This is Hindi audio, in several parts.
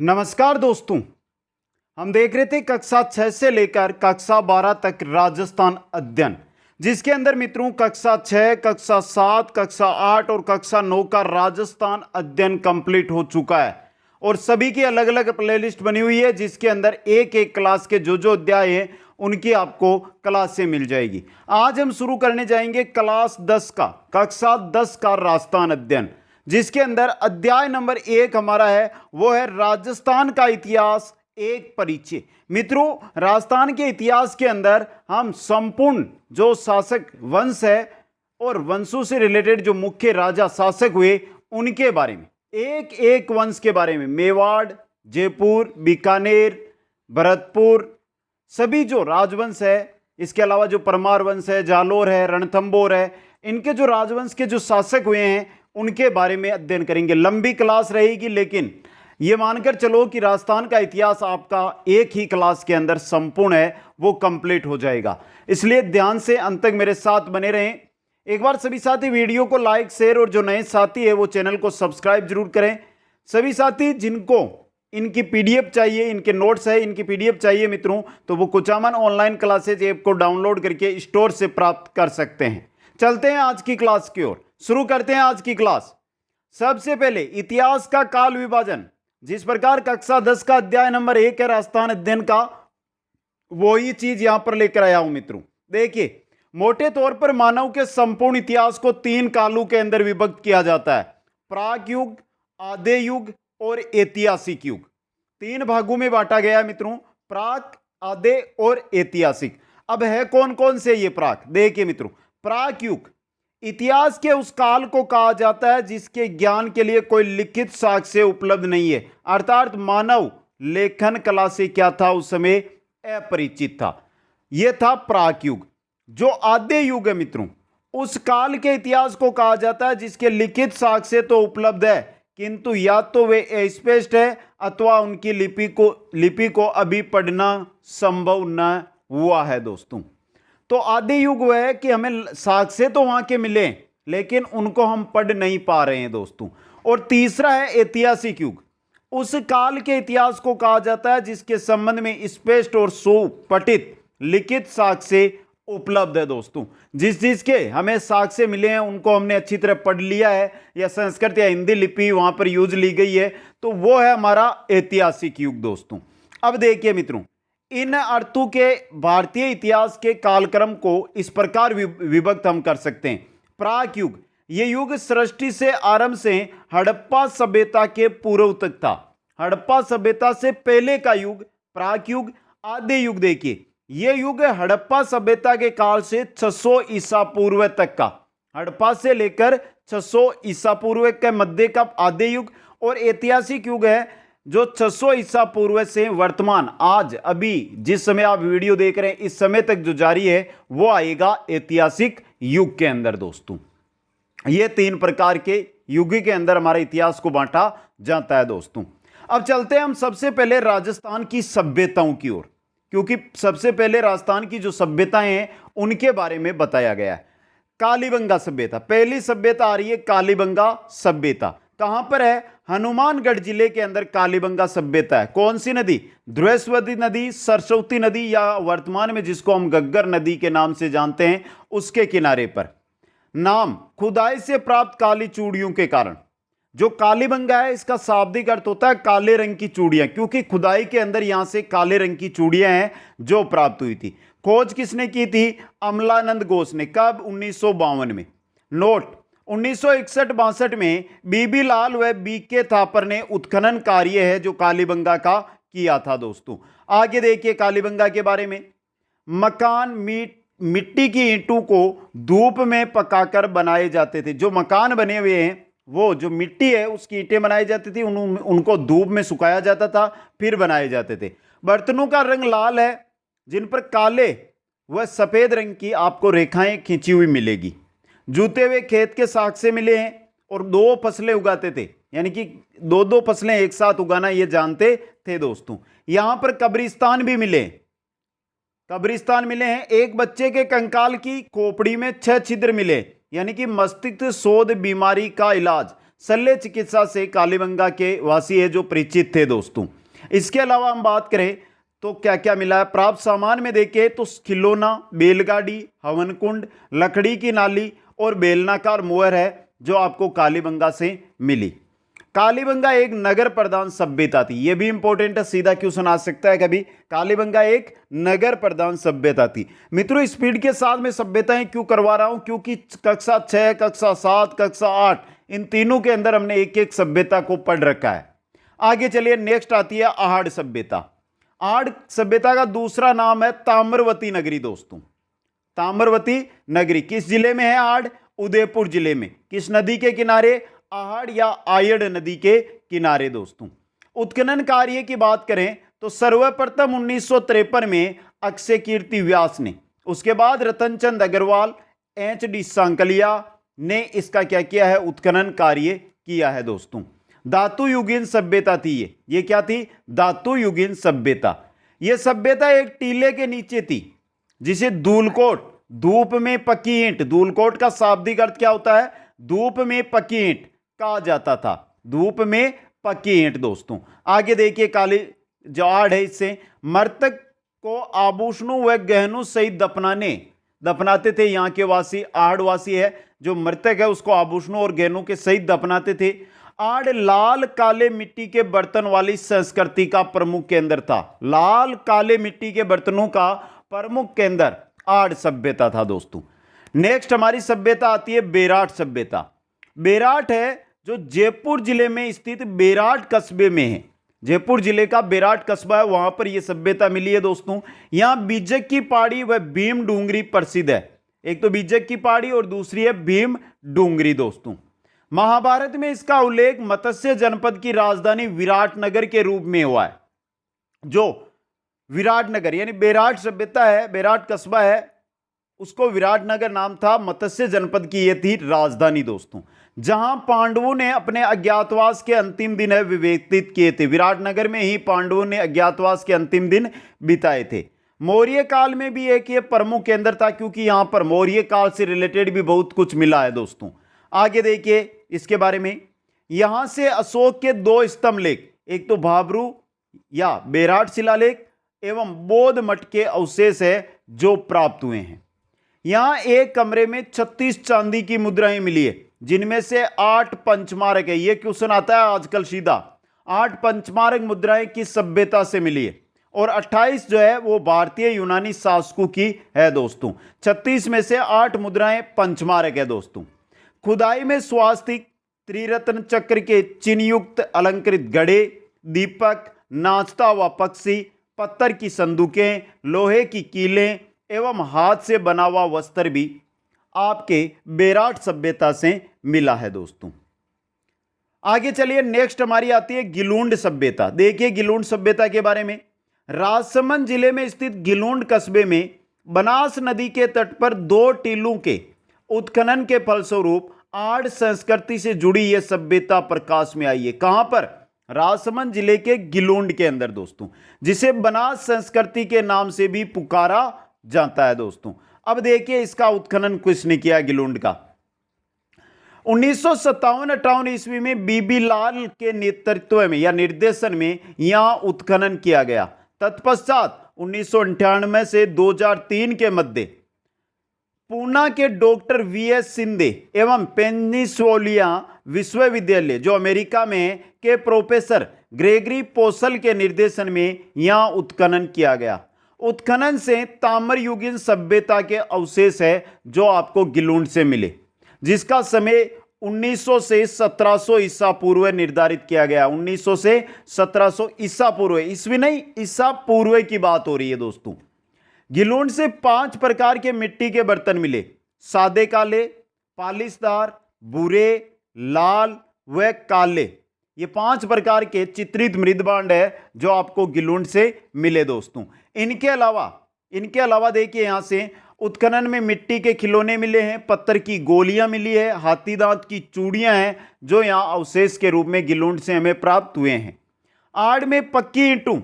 नमस्कार दोस्तों। हम देख रहे थे कक्षा 6 से लेकर कक्षा 12 तक राजस्थान अध्ययन, जिसके अंदर मित्रों कक्षा 6, कक्षा 7, कक्षा 8 और कक्षा 9 का राजस्थान अध्ययन कंप्लीट हो चुका है और सभी की अलग अलग प्लेलिस्ट बनी हुई है, जिसके अंदर एक एक क्लास के जो अध्याय हैं उनकी आपको क्लास से मिल जाएगी। आज हम शुरू करने जाएंगे क्लास 10 का, कक्षा 10 का राजस्थान अध्ययन, जिसके अंदर अध्याय नंबर 1 हमारा है, वो है राजस्थान का इतिहास एक परिचय। मित्रों, राजस्थान के इतिहास के अंदर हम संपूर्ण जो शासक वंश है और वंशों से रिलेटेड जो मुख्य राजा शासक हुए उनके बारे में, एक एक वंश के बारे में, मेवाड़, जयपुर, बीकानेर, भरतपुर, सभी जो राजवंश है, इसके अलावा जो परमार वंश है, जालोर है, रणथंबोर है, इनके जो राजवंश के जो शासक हुए हैं उनके बारे में अध्ययन करेंगे। लंबी क्लास रहेगी, लेकिन यह मानकर चलो कि राजस्थान का इतिहास आपका एक ही क्लास के अंदर संपूर्ण है, वो कंप्लीट हो जाएगा। इसलिए ध्यान से अंत तक मेरे साथ बने रहें। एक बार सभी साथी वीडियो को लाइक, शेयर और जो नए साथी है वो चैनल को सब्सक्राइब जरूर करें। सभी साथी जिनको इनकी पीडीएफ चाहिए, इनके नोट्स है, इनकी पीडीएफ चाहिए मित्रों, तो वो कुचामन ऑनलाइन क्लासेज ऐप को डाउनलोड करके स्टोर से प्राप्त कर सकते हैं। चलते हैं आज की क्लास की ओर, शुरू करते हैं आज की क्लास। सबसे पहले इतिहास का काल विभाजन, जिस प्रकार कक्षा 10 का अध्याय नंबर 1 है राजस्थान अध्ययन का, वही चीज यहां पर लेकर आया हूं मित्रों। देखिए, मोटे तौर पर मानव के संपूर्ण इतिहास को 3 कालों के अंदर विभक्त किया जाता है: प्राक युग, आद्य युग और ऐतिहासिक युग। 3 भागों में बांटा गया है मित्रों, प्राक, आद्य और ऐतिहासिक। अब है कौन कौन से ये प्राक? देखिए मित्रों, प्राक युग इतिहास के उस काल को कहा जाता है जिसके ज्ञान के लिए कोई लिखित साक्ष्य उपलब्ध नहीं है, अर्थात मानव लेखन कला से क्या था, उस समय अपरिचित था। यह था प्राक युग। जो आद्य युग है मित्रों, उस काल के इतिहास को कहा जाता है जिसके लिखित साक्ष्य तो उपलब्ध है, किंतु या तो वे अस्पष्ट है अथवा उनकी लिपि को अभी पढ़ना संभव न हुआ है दोस्तों। तो आदि युग वह है कि हमें साक्ष्य तो वहां के मिले, लेकिन उनको हम पढ़ नहीं पा रहे हैं दोस्तों। और तीसरा है ऐतिहासिक युग। उस काल के इतिहास को कहा जाता है जिसके संबंध में स्पष्ट और सुपठित लिखित साक्ष्य उपलब्ध है दोस्तों। जिसके हमें साक्ष्य मिले हैं उनको हमने अच्छी तरह पढ़ लिया है, या संस्कृत या हिंदी लिपि वहां पर यूज ली गई है, तो वो है हमारा ऐतिहासिक युग दोस्तों। अब देखिए मित्रों, इन अर्थों के भारतीय इतिहास के कालक्रम को इस प्रकार विभक्त हम कर सकते हैं। प्राक युग, ये युग सृष्टि से आरंभ से हड़प्पा सभ्यता के पूर्व तक था। हड़प्पा सभ्यता से पहले का युग प्राक युग। आद्य युग देखिए, यह युग हड़प्पा सभ्यता के काल से 600 ईसा पूर्व तक का, हड़प्पा से लेकर 600 ईसा पूर्व के मध्य का आद्य युग। और ऐतिहासिक युग है जो 600 ईसा पूर्व से वर्तमान, आज अभी जिस समय आप वीडियो देख रहे हैं इस समय तक जो जारी है, वो आएगा ऐतिहासिक युग के अंदर दोस्तों। ये 3 प्रकार के युग के अंदर हमारे इतिहास को बांटा जाता है दोस्तों। अब चलते हैं हम सबसे पहले राजस्थान की सभ्यताओं की ओर, क्योंकि सबसे पहले राजस्थान की जो सभ्यताएं हैं उनके बारे में बताया गया है। कालीबंगा सभ्यता, पहली सभ्यता आ रही है कालीबंगा सभ्यता। कहां पर है? हनुमानगढ़ जिले के अंदर कालीबंगा सभ्यता है। कौन सी नदी? ध्रुवेश्वती नदी, सरस्वती नदी, या वर्तमान में जिसको हम गग्गर नदी के नाम से जानते हैं, उसके किनारे पर। नाम खुदाई से प्राप्त काली चूड़ियों के कारण। जो कालीबंगा है इसका शाब्दिक अर्थ होता है काले रंग की चूड़ियां, क्योंकि खुदाई के अंदर यहां से काले रंग की चूड़ियां हैं जो प्राप्त हुई थी। खोज किसने की थी? अमलानंद घोष ने। कब? 1952 में। नोट, 1961-62 में बीबी लाल व बीके थापर ने उत्खनन कार्य है जो कालीबंगा का किया था दोस्तों। आगे देखिए कालीबंगा के बारे में। मकान मिट्टी की ईंटों को धूप में पकाकर बनाए जाते थे। जो मकान बने हुए हैं, वो जो मिट्टी है उसकी ईंटें बनाई जाती थी, उनको धूप में सुखाया जाता था, फिर बनाए जाते थे। बर्तनों का रंग लाल है, जिन पर काले व सफेद रंग की आपको रेखाएं खींची हुई मिलेगी। जूते हुए खेत के साक्ष्य मिले हैं, और 2 फसलें उगाते थे, यानी कि 2-2 फसलें एक साथ उगाना ये जानते थे दोस्तों। यहां पर कब्रिस्तान भी मिले, कब्रिस्तान मिले हैं। एक बच्चे के कंकाल की खोपड़ी में 6 छिद्र मिले, यानी कि मस्तिष्क शोध बीमारी का इलाज शल्य चिकित्सा से कालीबंगा के वासी है जो परिचित थे दोस्तों। इसके अलावा हम बात करें तो क्या क्या मिला है प्राप्त सामान में देखें तो खिलौना, बैलगाड़ी, हवन कुंड, लकड़ी की नाली और बेलनाकार मोहर है जो आपको कालीबंगा से मिली। कालीबंगा एक नगर प्रधान सभ्यता थी, यह भी इंपॉर्टेंट है, सीधा क्वेश्चन आ सकता है कभी। कालीबंगा एक नगर प्रधान सभ्यता थी। मित्रों स्पीड के साथ में सभ्यताएं क्यों करवा रहा हूं, क्योंकि कक्षा 6, कक्षा 7, कक्षा 8 इन तीनों के अंदर हमने एक एक सभ्यता को पढ़ रखा है। आगे चलिए, नेक्स्ट आती है आहड़ सभ्यता। आहड़ सभ्यता का दूसरा नाम है ताम्रवती नगरी दोस्तों। ताम्रवती नगरी किस जिले में है? आहड़ उदयपुर जिले में। किस नदी के किनारे? आहड़ या आयड़ नदी के किनारे दोस्तों। उत्खनन कार्य की बात करें तो सर्वप्रथम 1953 में अक्षय कीर्ति व्यास ने, उसके बाद रतनचंद अग्रवाल, एच.डी. सांकलिया ने इसका क्या किया है? उत्खनन कार्य किया है दोस्तों। धातु युगीन सभ्यता थी ये क्या थी? धातु युगीन सभ्यता। यह सभ्यता एक टीले के नीचे थी जिसे धूलकोट, धूप में पकी ईंट, धूलकोट का शाब्दिक अर्थ क्या होता है? धूप में पकी ईंट कहा जाता था। धूप में पकी ईंट दोस्तों। आगे देखिए, काली जो आहड़ है इससे मृतक को आभूषणों व गहनों सहित दफनाते थे। यहाँ के वासी आहड़ वासी है, जो मृतक है उसको आभूषणों और गहनों के सहित दफनाते थे। आहड़ लाल काले मिट्टी के बर्तन वाली संस्कृति का प्रमुख केंद्र था। लाल काले मिट्टी के बर्तनों का प्रमुख केंद्र आहड़ सभ्यता था दोस्तों। नेक्स्ट हमारी सभ्यता आती है बेराट सभ्यता। बेराट है जो जयपुर जिले में स्थित बेराट कस्बे में है। जयपुर जिले का बेराट कस्बा है, वहां पर यह सभ्यता मिली है दोस्तों। यहां बीजक की पहाड़ी व भीम डूंगरी प्रसिद्ध है। एक तो बीजक की पहाड़ी और दूसरी है भीम डूंगरी दोस्तों। महाभारत में इसका उल्लेख मत्स्य जनपद की राजधानी विराटनगर के रूप में हुआ है। जो विराटनगर यानी बेराट सभ्यता है, बेराट कस्बा है, उसको विराटनगर नाम था। मत्स्य जनपद की यह थी राजधानी दोस्तों, जहां पांडवों ने अपने अज्ञातवास के अंतिम दिन व्यतीत किए थे। विराटनगर में ही पांडवों ने अज्ञातवास के अंतिम दिन बिताए थे। मौर्य काल में भी एक ये प्रमुख केंद्र था, क्योंकि यहां पर मौर्य काल से रिलेटेड भी बहुत कुछ मिला है दोस्तों। आगे देखिए इसके बारे में, यहां से अशोक के 2 स्तंभ लेख, एक तो भाबरू या बेराट शिलालेख एवं बौद्ध मठ के अवशेष है जो प्राप्त हुए हैं। यहां एक कमरे में 36 चांदी की मुद्राएं मिली है, जिनमें से 8 पंचमारक है। यह क्वेश्चन आता है आजकल सीधा, 8 पंचमारक मुद्राएं किस सभ्यता से मिली है? और 28 जो है वो भारतीय यूनानी शासकों की है दोस्तों। 36 में से 8 मुद्राएं पंचमारक है दोस्तों। खुदाई में स्वास्तिक, त्रिरत्न चक्र के चिन्हयुक्त अलंकृत घड़े, दीपक, नाचता हुआ पक्षी, पत्थर की संदूकें, लोहे की कीलें एवं हाथ से बना हुआ वस्त्र भी आपके बेराट सभ्यता से मिला है दोस्तों। आगे चलिए, नेक्स्ट हमारी आती है गिलूंड सभ्यता। देखिए गिलूंड सभ्यता के बारे में, राजसमंद जिले में स्थित गिलूंड कस्बे में बनास नदी के तट पर 2 टीलों के उत्खनन के फलस्वरूप आहड़ संस्कृति से जुड़ी यह सभ्यता प्रकाश में आई है। कहां पर? राजसमंद जिले के गिलूंड के अंदर दोस्तों, जिसे बनास संस्कृति के नाम से भी पुकारा जाता है दोस्तों। अब देखिए इसका उत्खनन किसने किया गिलूंड का। 1957-58 ईस्वी में बीबी लाल के नेतृत्व में या निर्देशन में यहां उत्खनन किया गया। तत्पश्चात 1998 से 2003 के मध्य पूना के डॉक्टर वी.एस. सिंधे एवं पेनिसुलिया विश्वविद्यालय जो अमेरिका में है के प्रोफेसर ग्रेगरी पोसल के निर्देशन में यहां उत्खनन किया गया। उत्खनन से ताम्रयुगीन सभ्यता के अवशेष है जो आपको गिलूंड से मिले, जिसका समय 1900 से 1700 ईसा पूर्व निर्धारित किया गया। 1900 से 1700 ईसा पूर्व, ईस्वी नहीं, ईसा पूर्व की बात हो रही है दोस्तों। गिलूंड से 5 प्रकार के मिट्टी के बर्तन मिले, सादे काले, पालिशदार, भूरे, लाल व काले। ये 5 प्रकार के चित्रित मृदभांड है जो आपको गिलूंड से मिले दोस्तों। इनके अलावा देखिए यहां से उत्खनन में मिट्टी के खिलौने मिले हैं, पत्थर की गोलियां मिली है, हाथी दांत की चूड़ियां हैं जो यहां अवशेष के रूप में गिलूंड से हमें प्राप्त हुए हैं। आड़ में पक्की ईंटों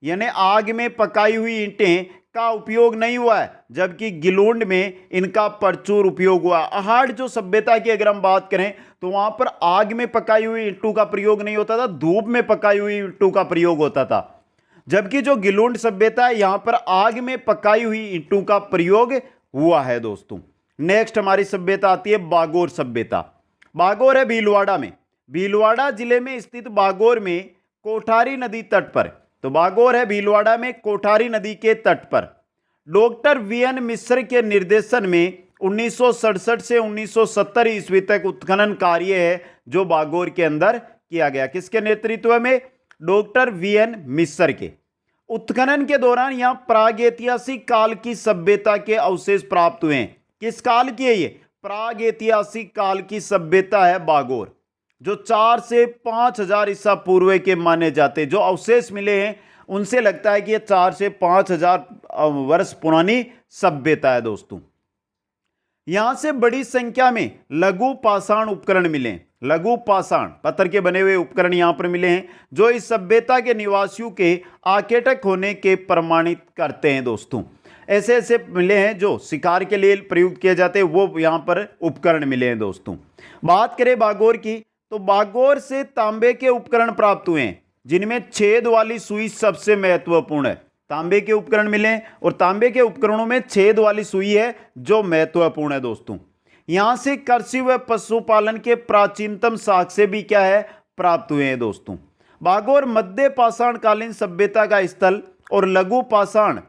यानी आग में पकाई हुई ईंटें का उपयोग नहीं हुआ है, जबकि गिलोंड में इनका प्रचुर उपयोग हुआ। अहाड़ जो सभ्यता की अगर हम बात करें तो वहां पर आग में पकाई हुई ईंटों का प्रयोग नहीं होता था, धूप में पकाई हुई ईंटों का प्रयोग होता था। जबकि जो गिलोंड सभ्यता है यहां पर आग में पकाई हुई ईंटों का प्रयोग हुआ है दोस्तों। नेक्स्ट हमारी सभ्यता आती है बागोर सभ्यता। बागोर है भीलवाड़ा में। भीलवाड़ा जिले में स्थित बागोर में कोठारी नदी तट पर, तो बागोर है भीलवाड़ा में कोठारी नदी के तट पर, डॉक्टर वीएन मिश्र के निर्देशन में 1967 से 1970 ईस्वी तक उत्खनन कार्य है जो बागोर के अंदर किया गया। किसके नेतृत्व में? डॉक्टर वीएन मिश्र के। उत्खनन के दौरान यहां प्रागैतिहासिक काल की सभ्यता के अवशेष प्राप्त हुए हैं। किस काल की है ये? प्रागैतिहासिक काल की सभ्यता है बागोर, जो 4 से 5000 ईसा पूर्व के माने जाते। जो अवशेष मिले हैं उनसे लगता है कि ये 4 से 5000 वर्ष पुरानी सभ्यता है दोस्तों। यहां से बड़ी संख्या में लघु पाषाण उपकरण मिले हैं। लघु पाषाण पत्थर के बने हुए उपकरण यहां पर मिले हैं जो इस सभ्यता के निवासियों के आकेटक होने के प्रमाणित करते हैं दोस्तों। ऐसे ऐसे मिले हैं जो शिकार के लिए प्रयुक्त किए जाते हैं, वो यहां पर उपकरण मिले हैं दोस्तों। बात करें बागोर की तो बागोर से तांबे के उपकरण प्राप्त हुए हैं, जिनमें छेद वाली सुई सबसे महत्वपूर्ण है। तांबे के उपकरण मिले और तांबे के उपकरणों में छेद वाली सुई है जो महत्वपूर्ण है दोस्तों। यहां से कृषि व पशुपालन के प्राचीनतम साक्ष्य भी क्या है? प्राप्त हुए हैं दोस्तों। बागोर मध्य पाषाण कालीन सभ्यता का स्थल और लघु पाषाण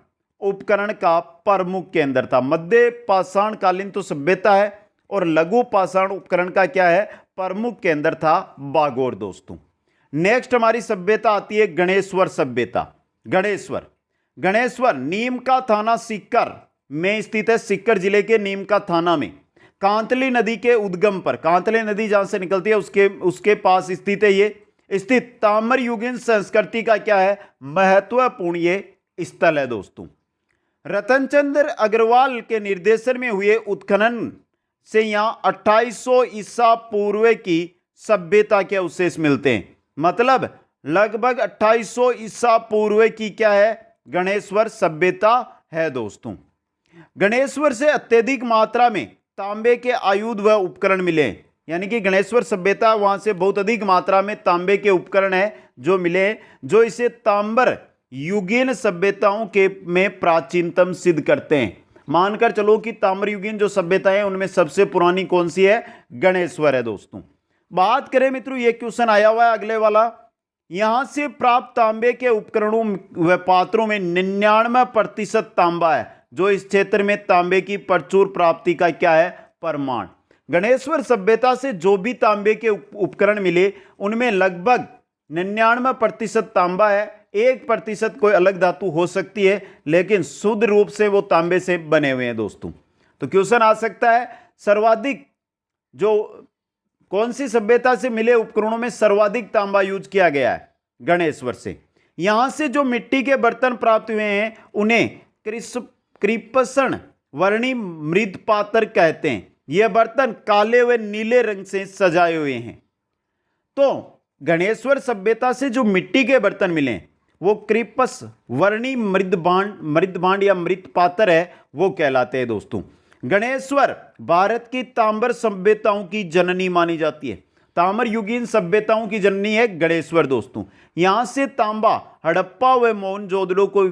उपकरण का प्रमुख केंद्र था। मध्य पाषाण कालीन तो सभ्यता है और लघु पाषाण उपकरण का क्या है? प्रमुख केंद्र था बागोर दोस्तों। नेक्स्ट हमारी सभ्यता आती है गणेश्वर सभ्यता। गणेश्वर नीम का थाना सीकर में स्थित है। सीकर जिले के नीम का थाना में कांतली नदी के उद्गम पर, कांतली नदी जहां से निकलती है उसके पास स्थित है। ये स्थित ताम्र युगीन संस्कृति का क्या है? महत्वपूर्ण ये स्थल है दोस्तों। रतनचंद्र अग्रवाल के निर्देशन में हुए उत्खनन से यहां 2800 ईसा पूर्व की सभ्यता के अवशेष मिलते हैं। मतलब लगभग 2800 ईसा पूर्व की क्या है? गणेश्वर सभ्यता है दोस्तों। गणेश्वर से अत्यधिक मात्रा में तांबे के आयुध व उपकरण मिले, यानी कि गणेश्वर सभ्यता वहां से बहुत अधिक मात्रा में तांबे के उपकरण है जो मिले, जो इसे तांबर युगीन सभ्यताओं के में प्राचीनतम सिद्ध करते हैं। मानकर चलो कि ताम्र युगीन जो सभ्यताएं उनमें सबसे पुरानी कौन सी है? गणेश्वर है दोस्तों। बात करें मित्रों, ये क्वेश्चन आया हुआ है अगले वाला, यहां से प्राप्त तांबे के उपकरणों व पात्रों में 99% तांबा है, जो इस क्षेत्र में तांबे की प्रचुर प्राप्ति का क्या है? प्रमाण। गणेश्वर सभ्यता से जो भी तांबे के उपकरण मिले उनमें लगभग 99% तांबा है। 1% कोई अलग धातु हो सकती है, लेकिन शुद्ध रूप से वो तांबे से बने हुए हैं दोस्तों। तो क्वेश्चन आ सकता है सर्वाधिक जो कौन सी सभ्यता से मिले उपकरणों में सर्वाधिक तांबा यूज किया गया है? गणेश्वर से। यहां से जो मिट्टी के बर्तन प्राप्त हुए हैं उन्हें कृपसन वर्णी मृद पात्र कहते हैं। यह बर्तन काले व नीले रंग से सजाए हुए हैं। तो गणेश्वर सभ्यता से जो मिट्टी के बर्तन मिले वो कृपस वर्णी मृदभांड या मृत पात्र है, वो कहलाते हैं दोस्तों। गणेश्वर भारत की तांबर सभ्यताओं की जननी मानी जाती है। ताम्र युगीन सभ्यताओं की जननी है गणेश्वर दोस्तों। यहां से तांबा हड़प्पा व मोहनजोदड़ो को,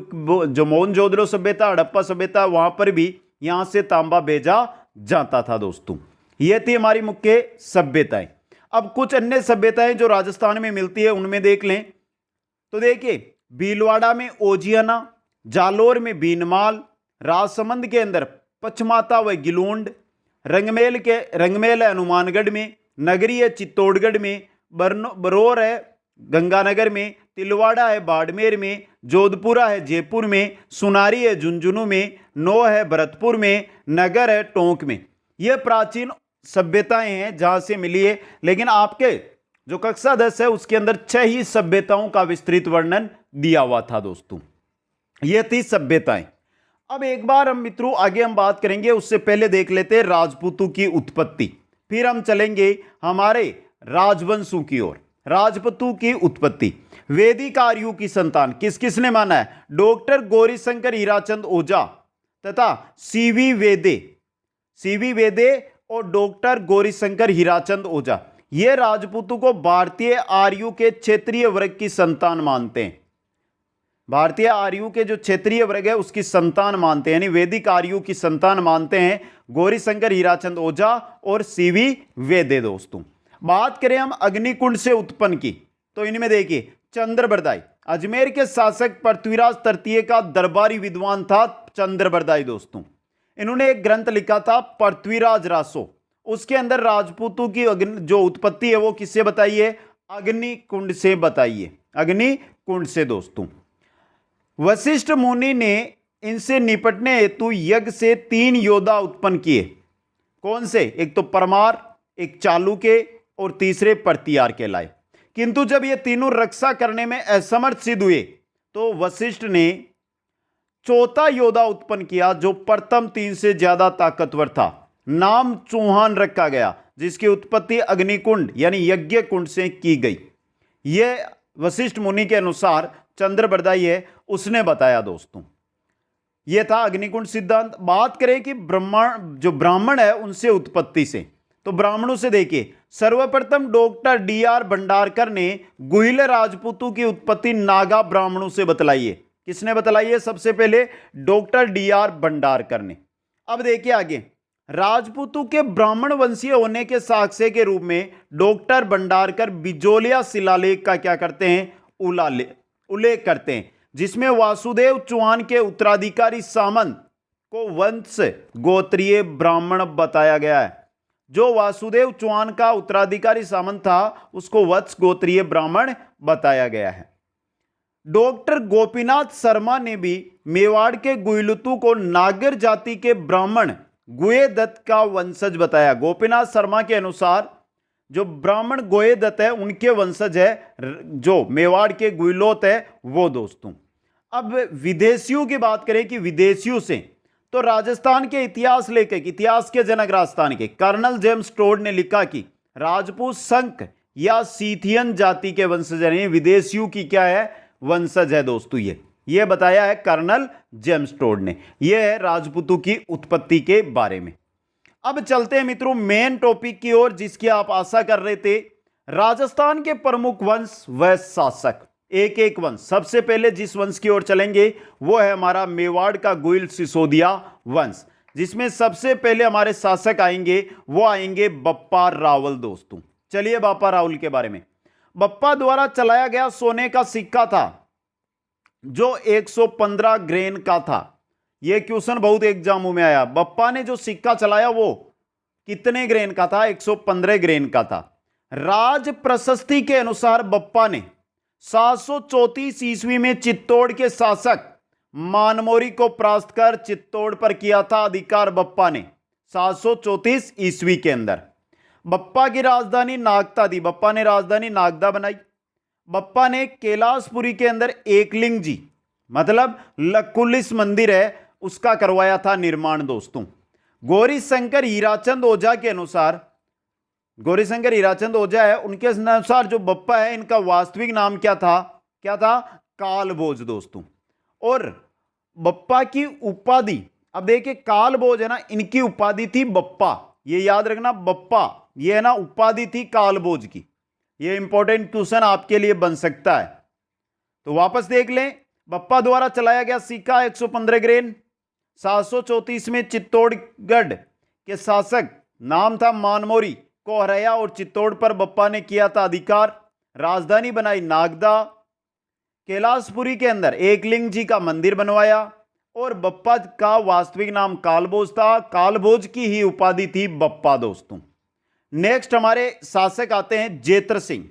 जो मोहनजोदड़ो सभ्यता हड़प्पा सभ्यता, वहां पर भी यहां से तांबा भेजा जाता था दोस्तों। ये थी हमारी मुख्य सभ्यताएं। अब कुछ अन्य सभ्यताएं जो राजस्थान में मिलती है उनमें देख लें। तो देखिए, भीलवाड़ा में ओजियाना, जालोर में बीनमाल, राजसमंद के अंदर पचमाता व गिलोंड, रंगमेल है हनुमानगढ़ में, नगरी है चित्तौड़गढ़ में, बरौर है गंगानगर में, तिलवाड़ा है बाड़मेर में, जोधपुरा है जयपुर में, सुनारी है झुंझुनू में, नौ है भरतपुर में, नगर है टोंक में। ये प्राचीन सभ्यताएं हैं जहां से मिली है। लेकिन आपके जो कक्षा 10 है उसके अंदर 6 ही सभ्यताओं का विस्तृत वर्णन दिया हुआ था दोस्तों। ये थी सभ्यताएं। अब एक बार हम मित्रों आगे हम बात करेंगे, उससे पहले देख लेते हैं राजपूतों की उत्पत्ति, फिर हम चलेंगे हमारे राजवंशों की ओर। राजपूतों की उत्पत्ति, वैदिक आर्यों की संतान किस किसने माना है? डॉक्टर गौरीशंकर हीराचंद ओझा तथा सीवी वेदे और डॉक्टर गौरीशंकर हीराचंद ओझा, ये राजपूतों को भारतीय आर्यों के क्षेत्रीय वर्ग की संतान मानते हैं। भारतीय आर्यों के जो क्षेत्रीय वर्ग है उसकी संतान मानते हैं, यानी वैदिक आर्यों की संतान मानते हैं गौरीशंकर हीराचंद ओझा और सीवी वेदे। दोस्तों बात करें हम अग्निकुंड से उत्पन्न की, तो इनमें देखिए चंद्रबरदाई, अजमेर के शासक पृथ्वीराज तृतीय का दरबारी विद्वान था चंद्रबरदाई। दोस्तों इन्होंने एक ग्रंथ लिखा था पृथ्वीराज रासो, उसके अंदर राजपूतों की जो उत्पत्ति है वो किससे बताइए? अग्निकुंड से बताइए, अग्निकुंड से। दोस्तों वशिष्ठ मुनि ने इनसे निपटने हेतु यज्ञ से 3 योद्धा उत्पन्न किए। कौन से? एक तो परमार, एक चालुके और तीसरे प्रतियार कहलाए। किंतु जब ये तीनों रक्षा करने में असमर्थ सिद्ध हुए तो वशिष्ठ ने चौथा योद्धा उत्पन्न किया जो प्रथम 3 से ज्यादा ताकतवर था। नाम चौहान रखा गया, जिसकी उत्पत्ति अग्निकुंड यानी यज्ञ कुंड से की गई। यह वशिष्ठ मुनि के अनुसार चंद्रबरदाई है उसने बताया। दोस्तों यह था अग्निकुंड सिद्धांत। बात करें कि ब्राह्मण है उनसे उत्पत्ति से, तो ब्राह्मणों से देखिए सर्वप्रथम डॉक्टर डी.आर. भंडारकर ने गुहिल राजपूतों की उत्पत्ति नागा ब्राह्मणों से बतलाई है। किसने बतलाई है? सबसे पहले डॉक्टर डी.आर. भंडारकर ने। अब देखिए आगे, राजपूतों के ब्राह्मण वंशीय होने के साक्ष्य के रूप में डॉक्टर भंडारकर बिजोलिया शिलालेख का क्या करते हैं? उल्लेख करते हैं, जिसमें वासुदेव चौहान के उत्तराधिकारी सामंत को वंश गोत्रीय ब्राह्मण बताया गया है। जो वासुदेव चौहान का उत्तराधिकारी सामंत था उसको वत्स गोत्रीय ब्राह्मण बताया गया है। डॉक्टर गोपीनाथ शर्मा ने भी मेवाड़ के गुइलतु को नागर जाति के ब्राह्मण गुए दत्त का वंशज बताया। गोपीनाथ शर्मा के अनुसार जो ब्राह्मण गोए दत्त है उनके वंशज है जो मेवाड़ के गुइलोत है वो। दोस्तों अब विदेशियों की बात करें कि विदेशियों से, तो राजस्थान के इतिहास लेखक, इतिहास के जनक राजस्थान के कर्नल जेम्स टोड ने लिखा कि राजपूत संक या सीथियन जाति के वंशज हैं। विदेशियों की क्या है? वंशज है। दोस्तों ये बताया है कर्नल जेम्स टोड ने। यह है राजपूतों की उत्पत्ति के बारे में। अब चलते हैं मित्रों मेन टॉपिक की ओर, जिसकी आप आशा कर रहे थे। राजस्थान के प्रमुख वंश व शासक, एक एक वंश। सबसे पहले जिस वंश की ओर चलेंगे वो है हमारा मेवाड़ का गुइल सिसोदिया वंश, जिसमें सबसे पहले हमारे शासक आएंगे वो आएंगे बप्पा रावल। दोस्तों चलिए बप्पा रावल के बारे में। बप्पा द्वारा चलाया गया सोने का सिक्का था जो 115 ग्रेन का था। यह क्वेश्चन बहुत एग्जामों में आया। बप्पा ने जो सिक्का चलाया वो कितने ग्रेन का था? 115 ग्रेन का था। राज प्रशस्ति के अनुसार बप्पा ने 734 ईस्वी में चित्तौड़ के शासक मानमोरी को परास्त कर चित्तौड़ पर किया था अधिकार। बप्पा ने 734 ईस्वी के अंदर। बप्पा की राजधानी नागदा थी। बप्पा ने राजधानी नागदा बनाई। बप्पा ने कैलाशपुरी के अंदर एकलिंग जी मतलब लकुलिस मंदिर है उसका करवाया था निर्माण। दोस्तों गौरीशंकर हीराचंद ओझा के अनुसार, गौरीशंकर हीराचंद ओझा है उनके अनुसार जो बप्पा है इनका वास्तविक नाम क्या था? कालभोज। दोस्तों और बप्पा की उपाधि, अब देखिए कालभोज है ना, इनकी उपाधि थी बप्पा। ये याद रखना, बप्पा ये है ना उपाधि थी कालभोज की। ये इंपॉर्टेंट क्वेश्चन आपके लिए बन सकता है, तो वापस देख लें। बप्पा द्वारा चलाया गया सिक्का 115 ग्रेन। 734 में चित्तौड़गढ़ के शासक नाम था मानमोरी को हराया और चित्तौड़ पर बप्पा ने किया था अधिकार। राजधानी बनाई नागदा। कैलाशपुरी के अंदर एकलिंग जी का मंदिर बनवाया और बप्पा का वास्तविक नाम कालभोज था। कालभोज की ही उपाधि थी बप्पा। दोस्तों नेक्स्ट हमारे शासक आते हैं जेतर सिंह,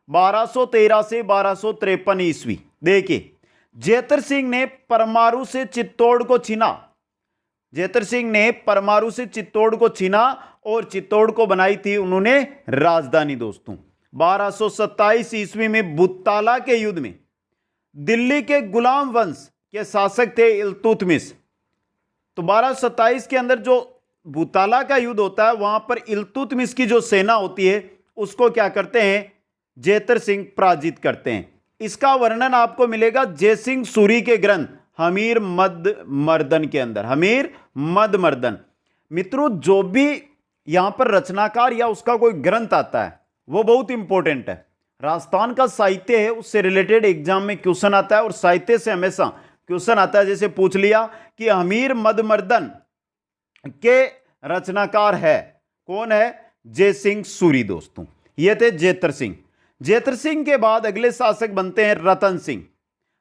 1213 से 1253 ईस्वी। देखिए जेतर सिंह ने परमारू से चित्तौड़ को छीना। जेतर सिंह ने परमारू से चित्तौड़ को छीना और चित्तौड़ को बनाई थी उन्होंने राजधानी। दोस्तों 1227 ईस्वी में बुत्ताला के युद्ध में दिल्ली के गुलाम वंश के शासक थे इल्तुतमिश। तो 1227 के अंदर जो बुत्ताला का युद्ध होता है वहां पर इल्तुतमिश की जो सेना होती है उसको क्या करते हैं? जेतर सिंह पराजित करते हैं। इसका वर्णन आपको मिलेगा जयसिंह सूरी के ग्रंथ हमीर मद मर्दन के अंदर। हमीर मद मर्दन। मित्रों, जो भी यहां पर रचनाकार या उसका कोई ग्रंथ आता है वो बहुत इंपॉर्टेंट है। राजस्थान का साहित्य है, उससे रिलेटेड एग्जाम में क्वेश्चन आता है और साहित्य से हमेशा क्वेश्चन आता है। जैसे पूछ लिया कि हमीर मद मर्दन के रचनाकार है कौन है? जयसिंह सूरी दोस्तों। ये थे जेतर सिंह। जेतर सिंह के बाद अगले शासक बनते हैं रतन सिंह।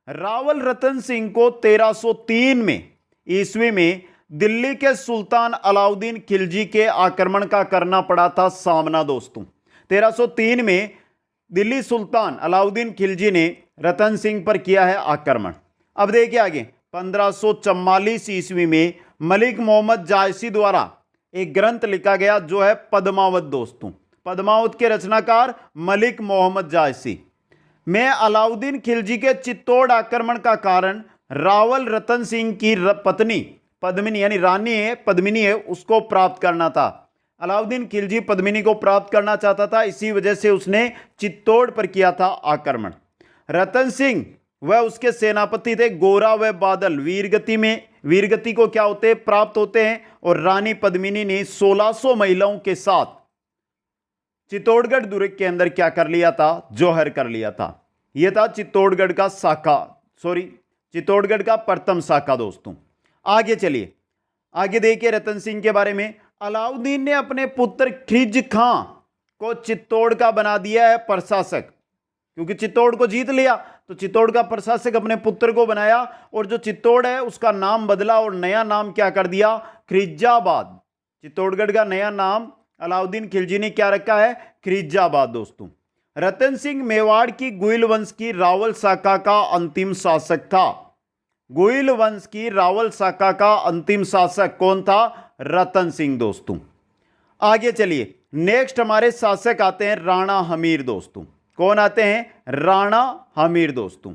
रावल रतन सिंह को 1303 में ईस्वी में दिल्ली के सुल्तान अलाउद्दीन खिलजी के आक्रमण का करना पड़ा था सामना दोस्तों। 1303 में दिल्ली सुल्तान अलाउद्दीन खिलजी ने रतन सिंह पर किया है आक्रमण। अब देखिए आगे 1544 ईस्वी में मलिक मोहम्मद जायसी द्वारा एक ग्रंथ लिखा गया जो है पद्मावत दोस्तों। पद्मावत के रचनाकार मलिक मोहम्मद जायसी। में अलाउद्दीन खिलजी के चित्तौड़ आक्रमण का कारण रावल रतन सिंह की पत्नी पद्मिनी यानी रानी है पद्मिनी है उसको प्राप्त करना था। अलाउद्दीन खिलजी पद्मिनी को प्राप्त करना चाहता था, इसी वजह से उसने चित्तौड़ पर किया था आक्रमण। रतन सिंह वह उसके सेनापति थे गोरा व बादल वीरगति को क्या होते प्राप्त होते हैं। और रानी पद्मिनी ने 1600 महिलाओं के साथ चित्तौड़गढ़ दुर्ग के अंदर क्या कर लिया था? जौहर कर लिया था। यह था चित्तौड़गढ़ का प्रथम शाखा दोस्तों। आगे चलिए, आगे देखिए रतन सिंह के बारे में। अलाउद्दीन ने अपने पुत्र खिज खां को चित्तौड़ का बना दिया है प्रशासक, क्योंकि चित्तौड़ को जीत लिया तो चित्तौड़ का प्रशासक अपने पुत्र को बनाया और जो चित्तौड़ है उसका नाम बदला और नया नाम क्या कर दिया? खिरजाबाद। चित्तौड़गढ़ का नया नाम अलाउद्दीन खिलजी ने क्या रखा है? खिरजाबाद दोस्तों। रतन सिंह मेवाड़ की गुइल वंश की रावल शाखा का अंतिम शासक था। गुइल वंश की रावल शाखा का अंतिम शासक कौन था? रतन सिंह दोस्तों। आगे चलिए, नेक्स्ट हमारे शासक आते हैं राणा हमीर दोस्तों। कौन आते हैं? राणा हमीर दोस्तों।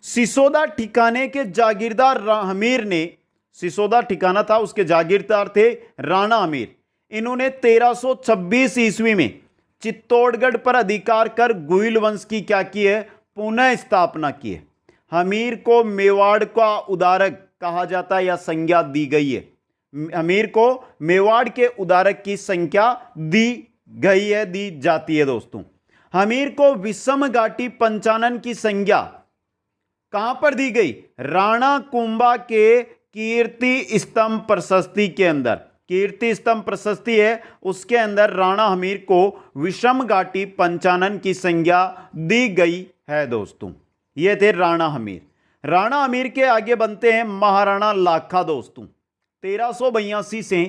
सिसोदा ठिकाने के जागीरदार हमीर ने, सिसोदा ठिकाना था उसके जागीरदार थे राणा हमीर। इन्होंने 1326 ईस्वी में चित्तौड़गढ़ पर अधिकार कर गुइल वंश की क्या की है? पुनः स्थापना की है। हमीर को मेवाड़ का उदारक कहा जाता है या संज्ञा दी गई है। हमीर को मेवाड़ के उदारक की संख्या दी गई है, दी जाती है दोस्तों। हमीर को विषम घाटी पंचानन की संज्ञा कहां पर दी गई? राणा कुंभा के कीर्ति स्तंभ प्रशस्ति के अंदर। कीर्ति स्तंभ प्रशस्ति है उसके अंदर राणा हमीर को विषम घाटी पंचानन की संज्ञा दी गई है दोस्तों। ये थे राणा हमीर। राणा हमीर के आगे बनते हैं महाराणा लाखा दोस्तों। 1382 से